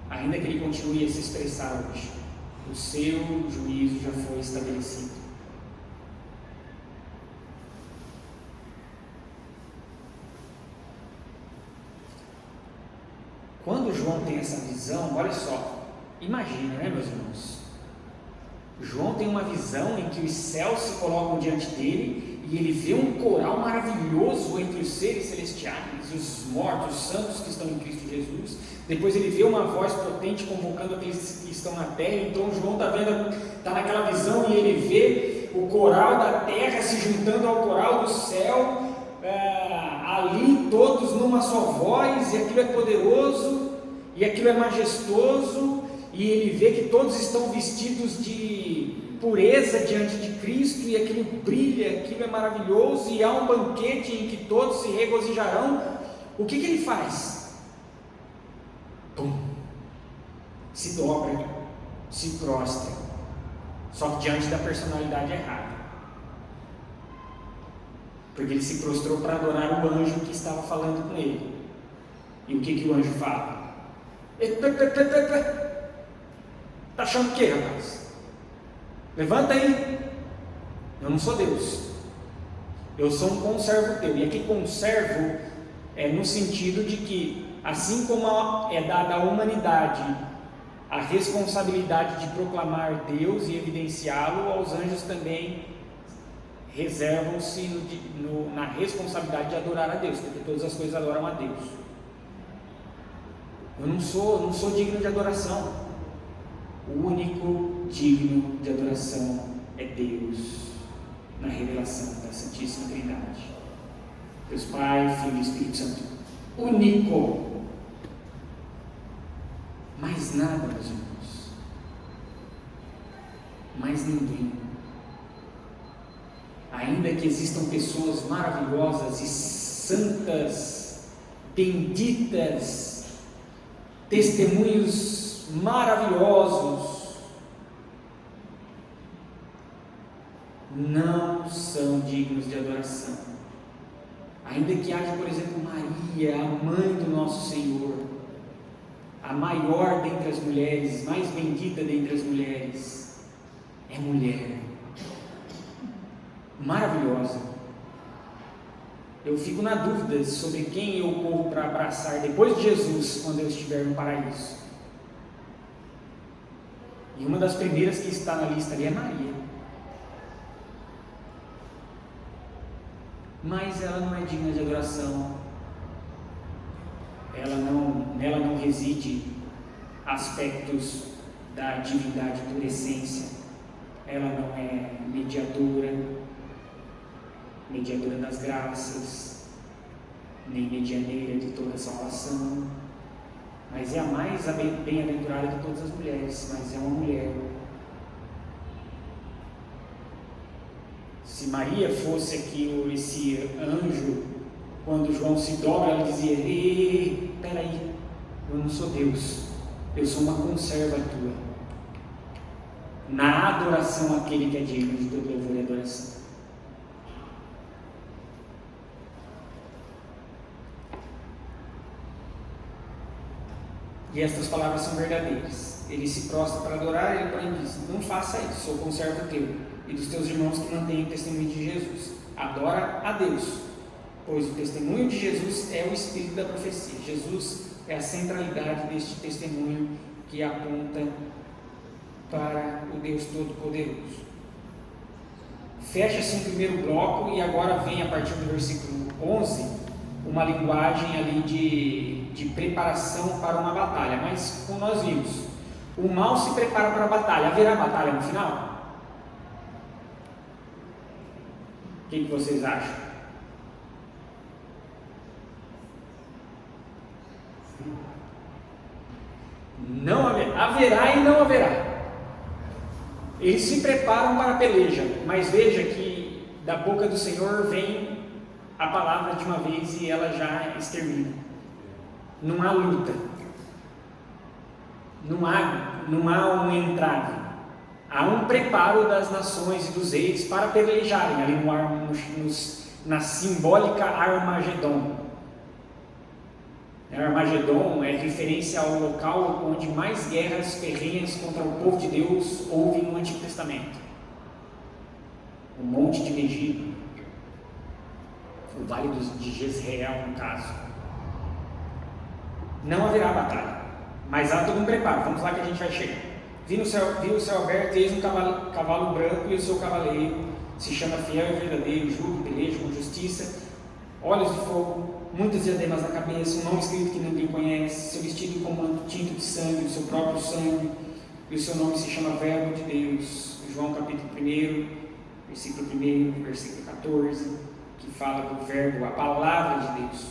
Ainda que ele continue a se expressar hoje, o seu juízo já foi estabelecido. Quando João tem essa visão, olha só, imagina, né, meus irmãos? João tem uma visão em que os céus se colocam diante dele e ele vê um coral maravilhoso entre os seres celestiais, os mortos, os santos que estão em Cristo Jesus. Depois ele vê uma voz potente convocando aqueles que estão na terra. Então João está naquela visão e ele vê o coral da terra se juntando ao coral do céu, ali todos numa só voz, e aquilo é poderoso, e aquilo é majestoso, e ele vê que todos estão vestidos de pureza diante de Cristo, e aquilo brilha, aquilo é maravilhoso, e há um banquete em que todos se regozijarão. O que ele faz? Pum! Se dobra, se prostra, só que diante da personalidade errada, porque ele se prostrou para adorar o anjo que estava falando com ele. E o que o anjo fala? Está achando o que, rapaz? Levanta aí. Eu não sou Deus, eu sou um conservo teu. E aqui conservo é no sentido de que, assim como é dada à humanidade a responsabilidade de proclamar Deus e evidenciá-lo, aos anjos também reservam-se na responsabilidade de adorar a Deus, porque todas as coisas adoram a Deus. Eu não sou digno de adoração. O único digno de adoração é Deus, na revelação da Santíssima Trindade. Deus Pai, Filho e Espírito Santo. Único. Mais nada, meus irmãos. Mais ninguém. Ainda que existam pessoas maravilhosas e santas, benditas, testemunhos maravilhosos, não são dignos de adoração. Ainda que haja, por exemplo, Maria, a mãe do nosso Senhor, a maior dentre as mulheres, mais bendita dentre as mulheres, é mulher, maravilhosa. Eu fico na dúvida sobre quem eu corro para abraçar depois de Jesus quando eu estiver no paraíso. E uma das primeiras que está na lista ali é Maria. Mas ela não é digna de adoração. Nela não reside aspectos da divindade por essência. Ela não é mediadora das graças, nem medianeira de toda a salvação, mas é a mais bem-aventurada de todas as mulheres, mas é uma mulher. Se Maria fosse aqui esse anjo, quando João se dobra, ela dizia: ei, peraí, eu não sou Deus, eu sou uma conserva tua. Na adoração àquele que é digno de todo louvor e adoração. E estas palavras são verdadeiras. Ele se prostra para adorar, ele porém diz: não faça isso, sou conservo teu e dos teus irmãos que mantêm o testemunho de Jesus. Adora a Deus, pois o testemunho de Jesus é o espírito da profecia. Jesus É a centralidade deste testemunho que aponta para o Deus Todo-Poderoso. Fecha-se o primeiro bloco e agora vem, a partir do versículo 11, uma linguagem ali de preparação para uma batalha. Mas, como nós vimos, o mal se prepara para a batalha. Haverá batalha no final? O que vocês acham? Não haverá. Haverá e não haverá. Eles se preparam para a peleja, mas veja que da boca do Senhor vem a palavra de uma vez e ela já extermina. Não há luta, não há um entrave, há um preparo das nações e dos reis para pelejarem ali na simbólica Armagedon. Armagedon é referência ao local onde mais guerras ferrenhas contra o povo de Deus houve no Antigo Testamento. O Monte de Megido, o Vale de Jezreel, no caso. Não haverá batalha, mas há todo um preparo. Vamos lá que a gente vai chegar. Vi o céu aberto, eis um cavalo branco, e o seu cavaleiro se chama Fiel e Verdadeiro, julga e peleja com justiça, olhos de fogo, muitas diademas na cabeça, um nome escrito que ninguém conhece, seu vestido com manto tinto de sangue, o seu próprio sangue, e o seu nome se chama Verbo de Deus. João capítulo 1, versículo 1, versículo 14, que fala do Verbo, a palavra de Deus.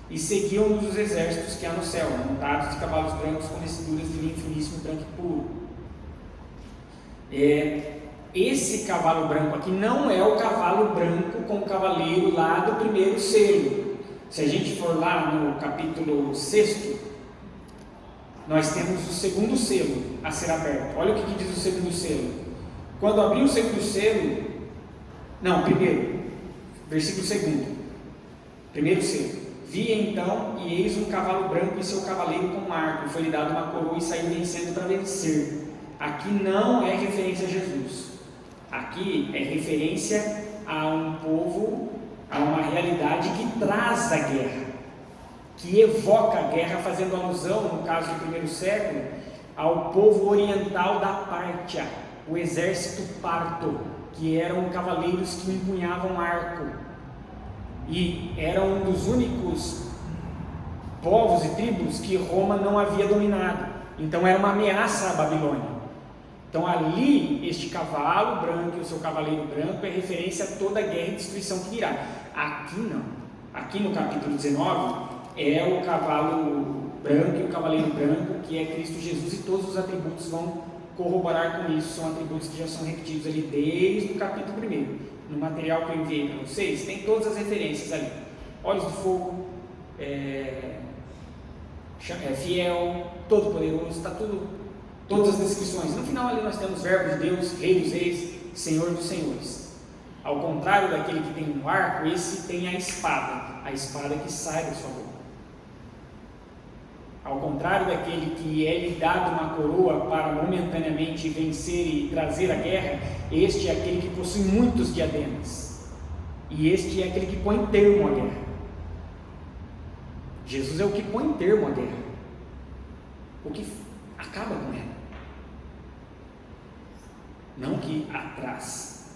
E seguiam-nos os exércitos que há no céu, montados de cavalos brancos com vestiduras de linho finíssimo, branco e puro. Esse cavalo branco aqui não é o cavalo branco com o cavaleiro lá do primeiro selo. Se a gente for lá no capítulo 6, nós temos o segundo selo a ser aberto. Olha o que diz o segundo selo. Quando abriu o segundo selo, primeiro, versículo 2, primeiro selo. Vi então, e eis um cavalo branco e seu cavaleiro com um arco, foi-lhe dado uma coroa e saiu vencendo para vencer. Aqui não é referência a Jesus, aqui é referência a um povo, a uma realidade que traz a guerra, que evoca a guerra, fazendo alusão, no caso do primeiro século, ao povo oriental da Pártia, o exército parto, que eram cavaleiros que empunhavam arco, e eram um dos únicos povos e tribos que Roma não havia dominado, então era uma ameaça à Babilônia. Então ali, este cavalo branco e o seu cavaleiro branco é referência a toda a guerra e destruição que virá. Aqui não. Aqui no capítulo 19 é o cavalo branco e o cavaleiro branco, que é Cristo Jesus, e todos os atributos vão corroborar com isso. São atributos que já são repetidos ali desde o capítulo 1. No material que eu enviei para vocês, tem todas as referências ali. Olhos de fogo, fiel, todo poderoso, está tudo. Todas as descrições. No final ali nós temos Verbo de Deus, Rei dos Reis, Senhor dos Senhores. Ao contrário daquele que tem um arco, esse tem a espada que sai da sua boca. Ao contrário daquele que é lhe dado uma coroa para momentaneamente vencer e trazer a guerra, este é aquele que possui muitos diademas. E este é aquele que põe termo à guerra. Jesus é o que põe termo à guerra, o que acaba com ela, não que atrás.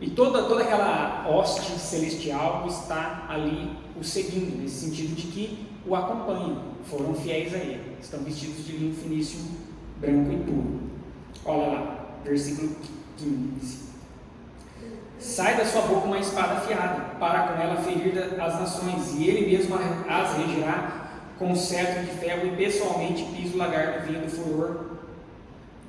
E toda aquela hoste celestial está ali o seguindo, nesse sentido de que o acompanham, foram fiéis a ele, estão vestidos de linho finíssimo, branco e puro. Olha lá, versículo 15. Sai da sua boca uma espada afiada, para com ela ferir as nações, e ele mesmo as regerá com cetro de ferro, e pessoalmente pisa o lagar do vinho do furor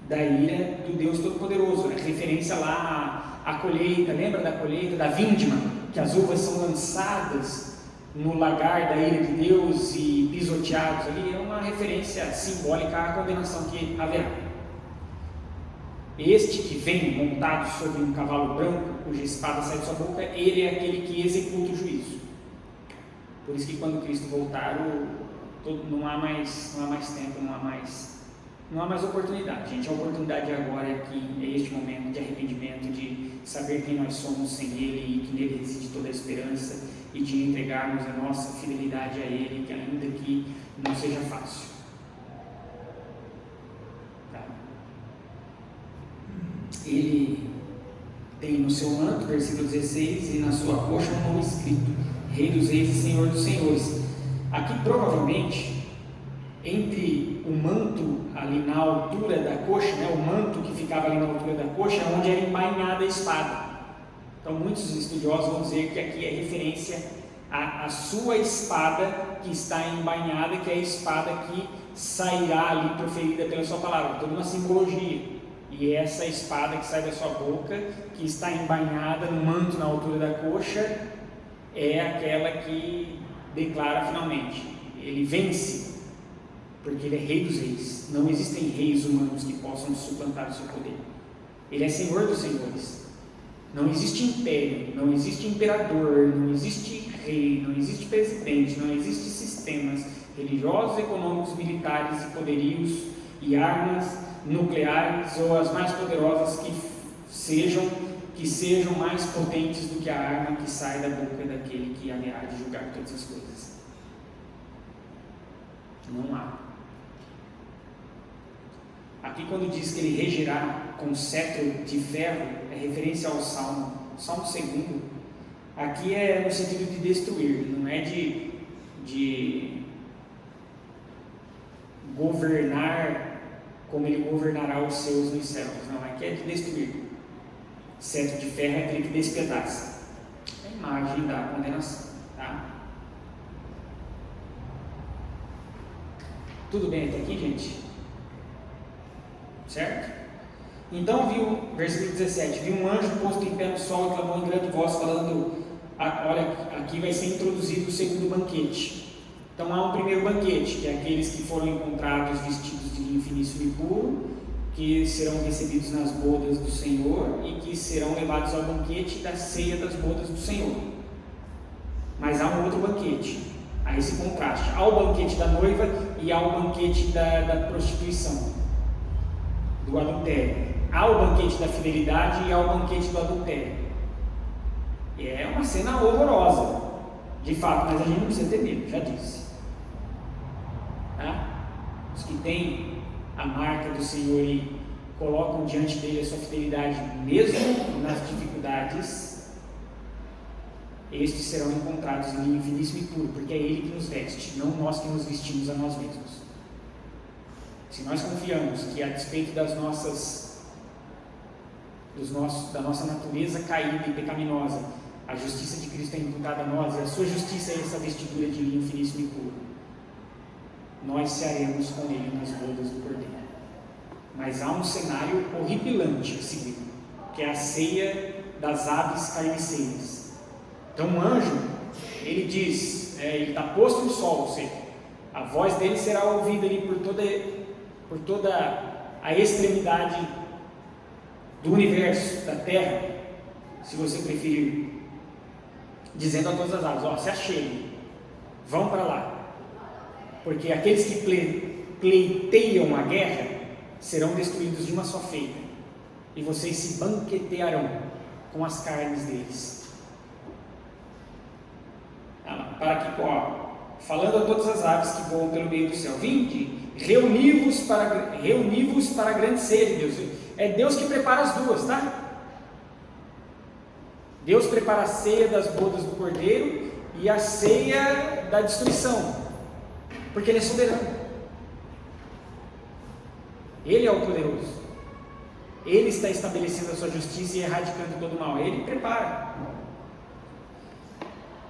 da ira do Deus Todo-Poderoso. Referência lá à colheita, lembra da colheita, da vindima, que as uvas são lançadas no lagar da ira de Deus e pisoteados ali, é uma referência simbólica à condenação que haverá. Este que vem montado sobre um cavalo branco, cuja espada sai de sua boca, ele é aquele que executa o juízo. Por isso que quando Cristo voltar, não há mais tempo, não há mais oportunidade. Gente, a oportunidade agora é este momento de arrependimento, de saber quem nós somos sem Ele e que nele reside toda a esperança, e de entregarmos a nossa fidelidade a Ele, que ainda que não seja fácil. Tá? Ele tem no seu manto, versículo 16, e na sua coxa um nome escrito: Rei dos Reis e Senhor dos Senhores. Aqui provavelmente, entre o manto ali na altura da coxa, né, o manto que ficava ali na altura da coxa, onde era embainhada a espada. Então muitos estudiosos vão dizer que aqui é referência à sua espada que está embainhada, que é a espada que sairá ali proferida pela sua palavra, toda uma simbologia. E essa espada que sai da sua boca, que está embainhada no manto na altura da coxa, é aquela que declara finalmente: ele vence, porque ele é Rei dos Reis. Não existem reis humanos que possam suplantar o seu poder. Ele é Senhor dos Senhores. Não existe império, não existe imperador, não existe rei, não existe presidente, não existe sistemas religiosos, econômicos, militares e poderios e armas nucleares ou as mais poderosas que sejam mais potentes do que a arma que sai da boca daquele que haverá de julgar todas as coisas. Não há. Aqui quando diz que ele regerá com cetro de ferro, é referência ao Salmo 2. Aqui é no sentido de destruir, não é de governar como ele governará os seus nos céus, não, aqui é de destruir. Cetro de ferro é aquele que despedaça. É a imagem da condenação, tá? Tudo bem até aqui, gente? Certo? Então viu, versículo 17, viu um anjo posto em pé no sol e clamou em grande voz, falando: olha, aqui vai ser introduzido o segundo banquete. Então há um primeiro banquete, que é aqueles que foram encontrados vestidos de linho finíssimo e puro, que serão recebidos nas bodas do Senhor e que serão levados ao banquete da ceia das bodas do Senhor. Mas há um outro banquete, há esse contraste, há o banquete da noiva e há o banquete da prostituição, do adultério. Há o banquete da fidelidade e há o banquete do adultério. E é uma cena horrorosa, de fato, mas a gente não precisa ter medo, já disse. Tá? Os que têm a marca do Senhor e colocam diante dele a sua fidelidade, mesmo nas dificuldades, estes serão encontrados em linho finíssimo e puro, porque é ele que nos veste, não nós que nos vestimos a nós mesmos. Se nós confiamos que, a despeito da nossa natureza caída e pecaminosa, a justiça de Cristo é imputada a nós, e a sua justiça é essa vestidura de linho finíssimo e puro, nós cearemos com ele nas bodas do Cordeiro. Mas há um cenário horripilante a seguir, que é a ceia das aves carniceiras. Então um anjo, ele diz, ele está posto no sol, ou seja, a voz dele será ouvida ali por toda a extremidade do universo, da terra, se você preferir, dizendo a todas as aves: se acheguem, vão para lá, porque aqueles que pleiteiam a guerra serão destruídos de uma só feita, e vocês se banquetearão com as carnes deles. Para que, falando a todas as aves que voam pelo meio do céu: vinde, reuni-vos para a grande ceia de Deus. É Deus que prepara as duas, tá? Deus prepara a ceia das bodas do Cordeiro e a ceia da destruição, porque Ele é soberano. Ele é o poderoso. Ele está estabelecendo a sua justiça e erradicando todo o mal. Ele prepara.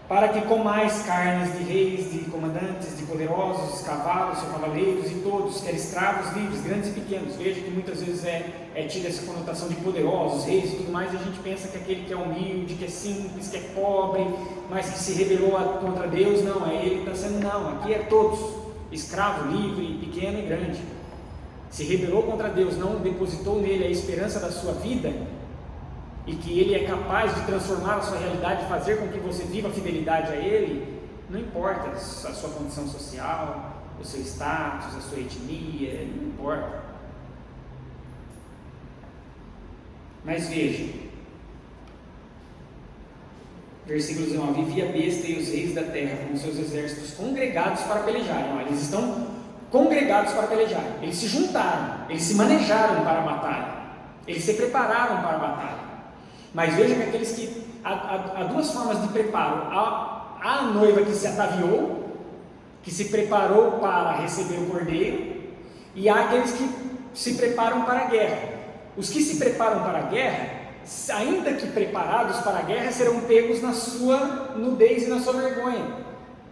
Para que comais carnes de reis, de comandantes, de poderosos, cavalos, cavaleiros e todos, quer escravos, livres, grandes e pequenos. Veja que muitas vezes é tida essa conotação de poderosos, reis e tudo mais, e a gente pensa que aquele que é humilde, que é simples, que é pobre, mas que se rebelou contra Deus, não, ele está sendo, não, aqui é todos, escravo, livre, pequeno e grande. Se rebelou contra Deus, não depositou nele a esperança da sua vida, e que Ele é capaz de transformar a sua realidade, fazer com que você viva a fidelidade a Ele, não importa a sua condição social, o seu status, a sua etnia, não importa. Mas veja, Versículo 19: "Vi a besta e os reis da terra com seus exércitos congregados para pelejarem." Olha, eles estão congregados para pelejar. Eles se juntaram, eles se manejaram para a batalha, eles se prepararam para a batalha. Mas veja que aqueles que há duas formas de preparo: há a noiva que se ataviou, que se preparou para receber o cordeiro, e há aqueles que se preparam para a guerra. Os que se preparam para a guerra, ainda que preparados para a guerra, serão pegos na sua nudez e na sua vergonha,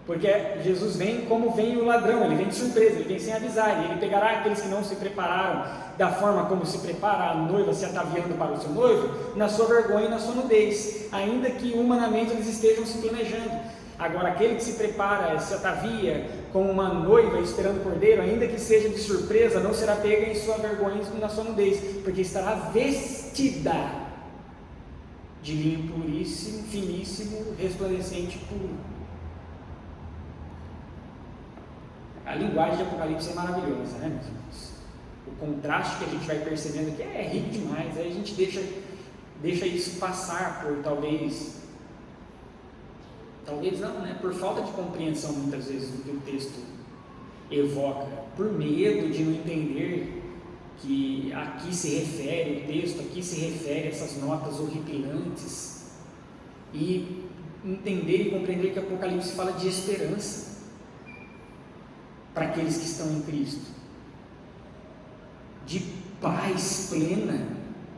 porque Jesus vem como vem o ladrão, ele vem de surpresa, ele vem sem avisar, e ele pegará aqueles que não se prepararam da forma como se prepara a noiva se ataviando para o seu noivo, na sua vergonha e na sua nudez, ainda que humanamente eles estejam se planejando. Agora, aquele que se prepara, se atavia como uma noiva esperando o cordeiro, ainda que seja de surpresa, não será pega em sua vergonha e na sua nudez, porque estará vestida de linho puríssimo, finíssimo, resplandecente, puro. A linguagem de Apocalipse é maravilhosa, né, meus irmãos? O contraste que a gente vai percebendo aqui é rico demais. Aí a gente deixa isso passar por talvez não, né? Por falta de compreensão muitas vezes do que o texto evoca, por medo de não entender que aqui se refere, o texto aqui se refere a essas notas horripilantes, e entender e compreender que Apocalipse fala de esperança para aqueles que estão em Cristo, de paz plena,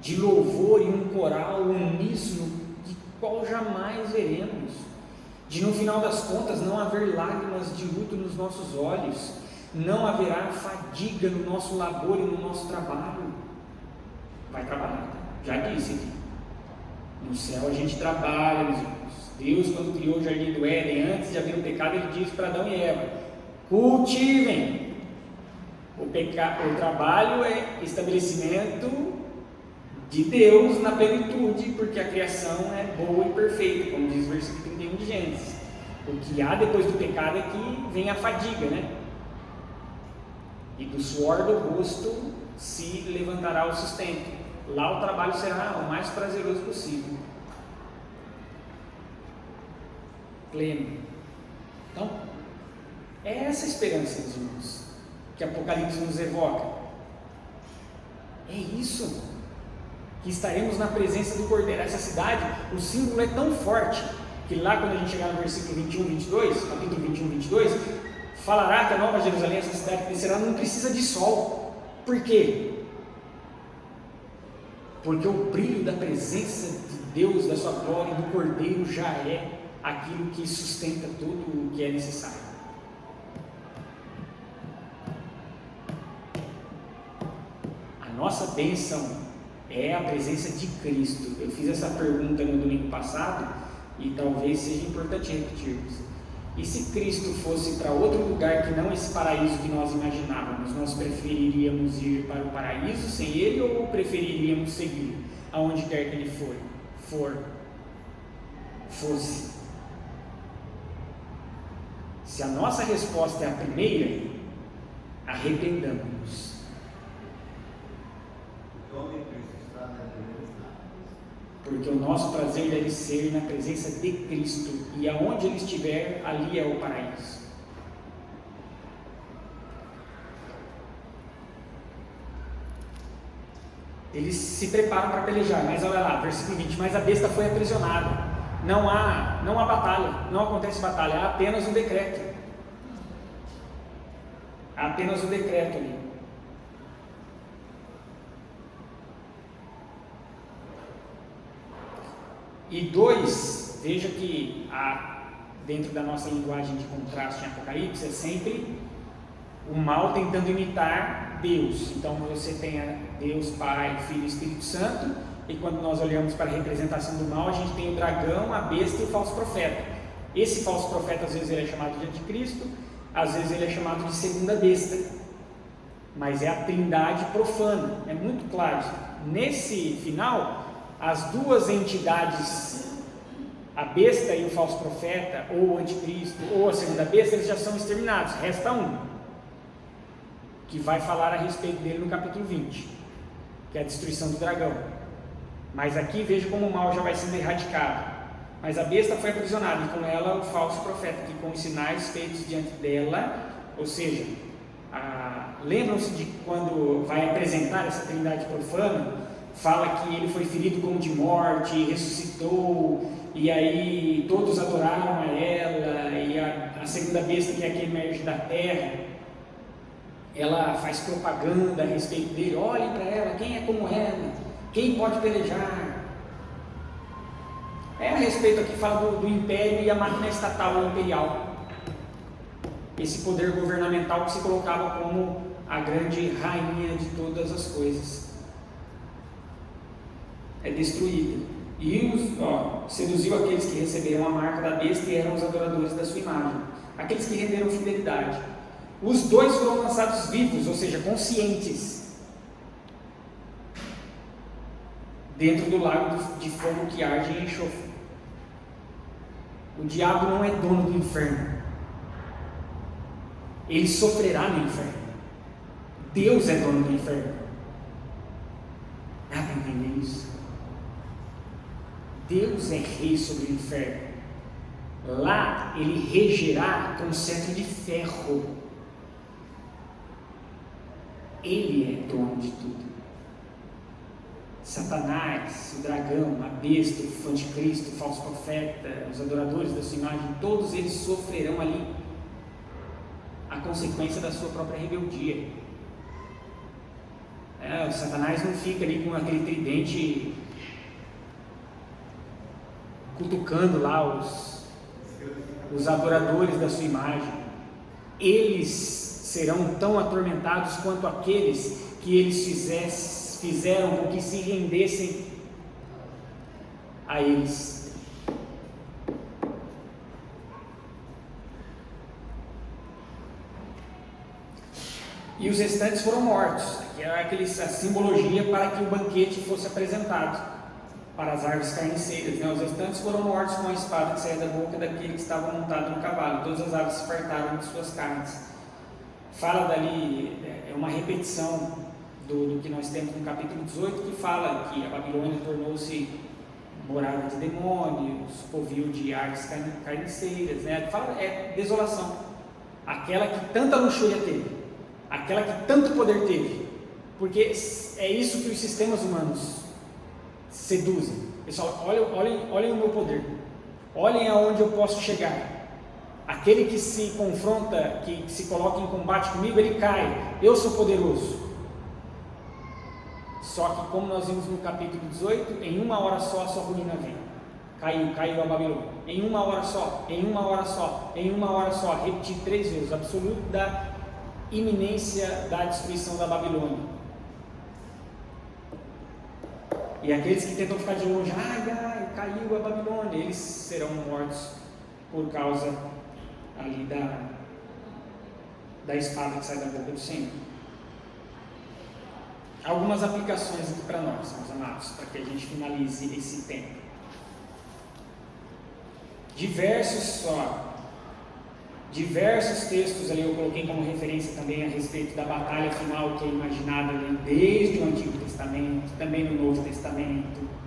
de louvor e um coral uníssono de qual jamais veremos, de no final das contas não haver lágrimas de luto nos nossos olhos, não haverá fadiga no nosso labor e no nosso trabalho. Vai trabalhar, já disse aqui, no céu a gente trabalha, meus irmãos. Deus, quando criou o jardim do Éden, antes de haver o pecado, ele disse para Adão e Eva: cultivem. O trabalho é estabelecimento de Deus na plenitude, porque a criação é boa e perfeita, como diz o versículo 31 de Gênesis. O que há depois do pecado é que vem a fadiga, né? E do suor do rosto se levantará o sustento. Lá o trabalho será o mais prazeroso possível, pleno. Então, é essa esperança, meus irmãos, que Apocalipse nos evoca. É isso, que estaremos na presença do Cordeiro. Essa cidade, o símbolo é tão forte, que lá quando a gente chegar no versículo 21, 22, capítulo 21, 22, falará que a Nova Jerusalém, essa cidade que descerá, não precisa de sol. Por quê? Porque o brilho da presença de Deus, da sua glória e do Cordeiro já é aquilo que sustenta tudo o que é necessário. A nossa bênção é a presença de Cristo. Eu fiz essa pergunta no domingo passado e talvez seja importante repetirmos. E se Cristo fosse para outro lugar que não esse paraíso que nós imaginávamos, nós preferiríamos ir para o paraíso sem Ele ou preferiríamos seguir aonde quer que Ele fosse? Se a nossa resposta é a primeira, arrependamos-nos. Porque o nosso prazer deve ser na presença de Cristo, e aonde Ele estiver, ali é o paraíso. Eles se preparam para pelejar, mas olha lá, versículo 20: mas a besta foi aprisionada. Não há batalha, não acontece batalha, há apenas um decreto. Há apenas um decreto ali. E 2, veja que dentro da nossa linguagem de contraste em Apocalipse, é sempre o mal tentando imitar Deus. Então você tem Deus, Pai, Filho e Espírito Santo, e quando nós olhamos para a representação do mal, a gente tem o dragão, a besta e o falso profeta. Esse falso profeta, às vezes ele é chamado de anticristo, às vezes ele é chamado de segunda besta, mas é a trindade profana, é muito claro. Nesse final, as duas entidades, a besta e o falso profeta, ou o anticristo, ou a segunda besta, eles já são exterminados. Resta um, que vai falar a respeito dele no capítulo 20, que é a destruição do dragão. Mas aqui veja como o mal já vai sendo erradicado. Mas a besta foi aprisionada, e com ela o falso profeta, que com os sinais feitos diante dela, ou seja, lembram-se de quando vai apresentar essa trindade profana, fala que ele foi ferido como de morte, ressuscitou, e aí todos adoraram a ela, e a segunda besta, que é a que emerge da terra, ela faz propaganda a respeito dele. Olhem para ela, quem é como ela, quem pode pelejar. A respeito aqui fala do império e a máquina estatal imperial, esse poder governamental que se colocava como a grande rainha de todas as coisas. É destruída. E seduziu aqueles que receberam a marca da besta e eram os adoradores da sua imagem, aqueles que renderam fidelidade. Os dois foram lançados vivos, ou seja, conscientes, dentro do lago de fogo que arde em enxofre. O diabo não é dono do inferno, ele sofrerá no inferno. Deus é dono do inferno. Dá para entender isso? Deus é rei sobre o inferno. Lá ele regerá com cetro de ferro. Ele é dono de tudo. Satanás, o dragão, a besta, o anticristo, o falso profeta, os adoradores da sua imagem, todos eles sofrerão ali a consequência da sua própria rebeldia. O Satanás não fica ali com aquele tridente cutucando lá os adoradores da sua imagem. Eles serão tão atormentados quanto aqueles que eles fizeram com que se rendessem a eles. E os restantes foram mortos, que era a simbologia para que o banquete fosse apresentado para as árvores carniceiras. Os restantes foram mortos com a espada que saía da boca daquele que estava montado no cavalo. Todas as aves se fartaram de suas carnes. Fala dali, é uma repetição do que nós temos no capítulo 18, que fala que a Babilônia tornou-se morada de demônios, povio de aves carniceiras, Fala, é desolação. Aquela que tanta luxúria teve, aquela que tanto poder teve, porque é isso que os sistemas humanos seduzem. Pessoal, olhem o meu poder, olhem aonde eu posso chegar. Aquele que se confronta, que se coloca em combate comigo, ele cai. Eu sou poderoso. Só que, como nós vimos no capítulo 18, em uma hora só a sua ruína vem. Caiu a Babilônia. Em uma hora só, em uma hora só, em uma hora só. Repetir 3 vezes, absoluto da iminência da destruição da Babilônia. E aqueles que tentam ficar de longe, caiu a Babilônia, eles serão mortos por causa ali da espada que sai da boca do Senhor. Algumas aplicações aqui para nós, meus amados, para que a gente finalize esse tempo. Diversos textos ali eu coloquei como referência também a respeito da batalha final, que é imaginada ali desde o Antigo Testamento, também no Novo Testamento.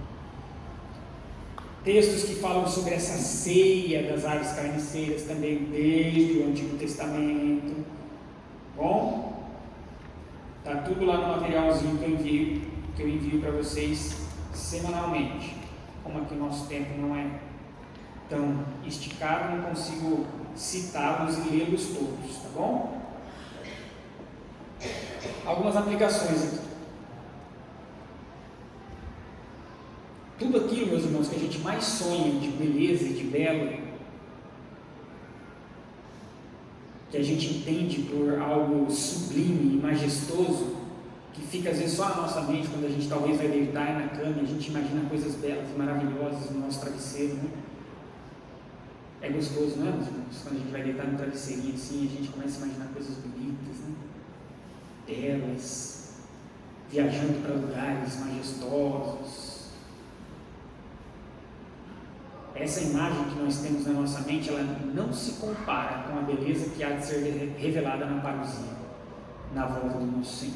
Textos que falam sobre essa ceia das aves carniceiras, também desde o Antigo Testamento. Bom, está tudo lá no materialzinho que eu envio para vocês semanalmente. Como aqui o nosso tempo não é tão esticado, não consigo citá-los e lê-los todos, tá bom? Algumas aplicações aqui. Tudo aquilo, meus irmãos, que a gente mais sonha de beleza e de belo, que a gente entende por algo sublime e majestoso, que fica às vezes só na nossa mente quando a gente talvez vai deitar na cama e a gente imagina coisas belas e maravilhosas no nosso travesseiro, É gostoso, não é, meus irmãos? Quando a gente vai deitar no travesseirinho assim, a gente começa a imaginar coisas bonitas, belas, viajando para lugares majestosos. Essa imagem que nós temos na nossa mente, ela não se compara com a beleza que há de ser revelada na parousia, na volta do nosso Senhor,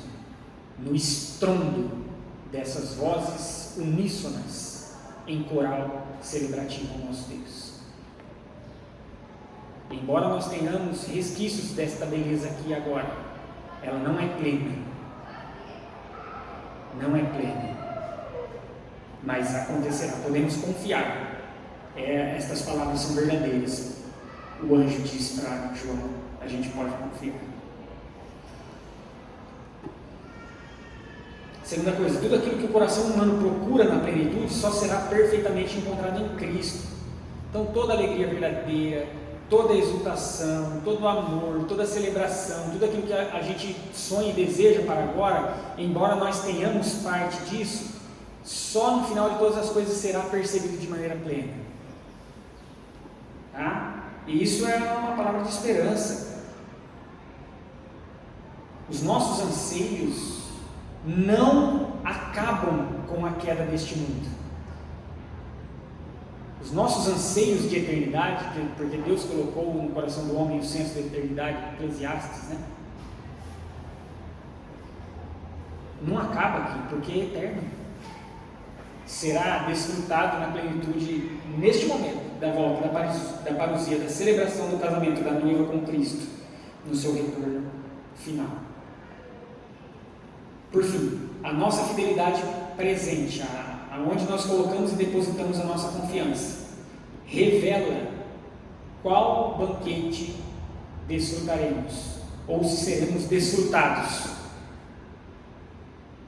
no estrondo dessas vozes uníssonas em coral celebrativo ao nosso Deus. Embora nós tenhamos resquícios desta beleza aqui agora, ela não é plena. Não é plena. Mas acontecerá, podemos confiar. Estas palavras são verdadeiras. O anjo diz para João, a gente pode confiar. Segunda coisa, tudo aquilo que o coração humano procura na plenitude só será perfeitamente encontrado em Cristo. Então toda alegria verdadeira, toda exultação, todo amor, toda celebração, tudo aquilo que a gente sonha e deseja para agora, embora nós tenhamos parte disso, só no final de todas as coisas será percebido de maneira plena. Tá? E isso é uma palavra de esperança. Os nossos anseios não acabam com a queda deste mundo. Os nossos anseios de eternidade, porque Deus colocou no coração do homem o senso da eternidade, Eclesiastes, né? Não acaba aqui, porque é eterno. Será desfrutado na plenitude, neste momento, da volta, da parousia, da celebração do casamento da noiva com Cristo, no seu retorno final. Por fim, a nossa fidelidade presente, aonde nós colocamos e depositamos a nossa confiança, revela qual banquete desfrutaremos, ou se seremos desfrutados.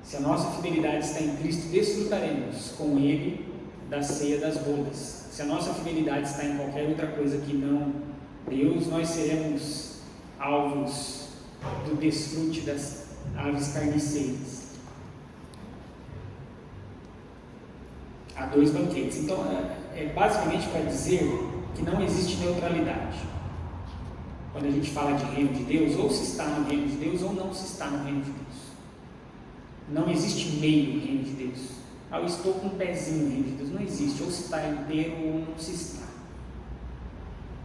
Se a nossa fidelidade está em Cristo, desfrutaremos com Ele da ceia das bodas. Se a nossa fidelidade está em qualquer outra coisa que não Deus, nós seremos alvos do desfrute das aves carniceiras. Há dois banquetes. Então, é basicamente para dizer que não existe neutralidade. Quando a gente fala de reino de Deus, ou se está no reino de Deus, ou não se está no reino de Deus. Não existe meio no reino de Deus. Eu estou com um pezinho no reino de Deus. Não existe. Ou se está inteiro ou não se está.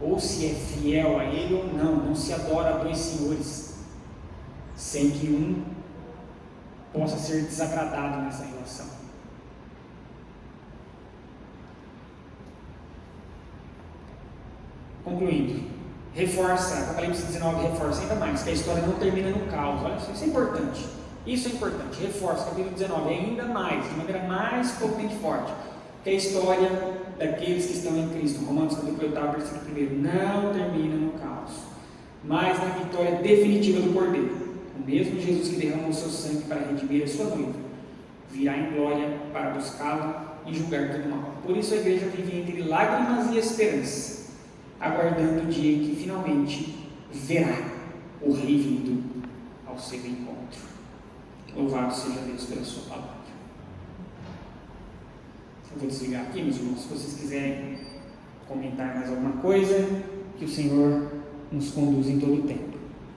Ou se é fiel a Ele ou não. Não se adora a dois senhores, sem que um possa ser desagradado nessa relação. Concluindo, Apocalipse 19 reforça ainda mais, que a história não termina no caos. Olha, isso é importante. Isso é importante, reforça, capítulo 19, ainda mais, de maneira mais potente e forte, que a história daqueles que estão em Cristo, Romanos capítulo 8, versículo 1, não termina no caos, mas na vitória definitiva do Cordeiro. O mesmo Jesus que derramou o seu sangue para redimir a sua noiva, virá em glória para buscá-la e julgar todo mal. Por isso a igreja vive entre lágrimas e esperança, aguardando o dia em que finalmente verá o Rei vindo ao seu encontro. Louvado seja Deus pela sua palavra. Eu vou desligar aqui, meus irmãos. Se vocês quiserem comentar mais alguma coisa, que o Senhor nos conduza em todo o tempo.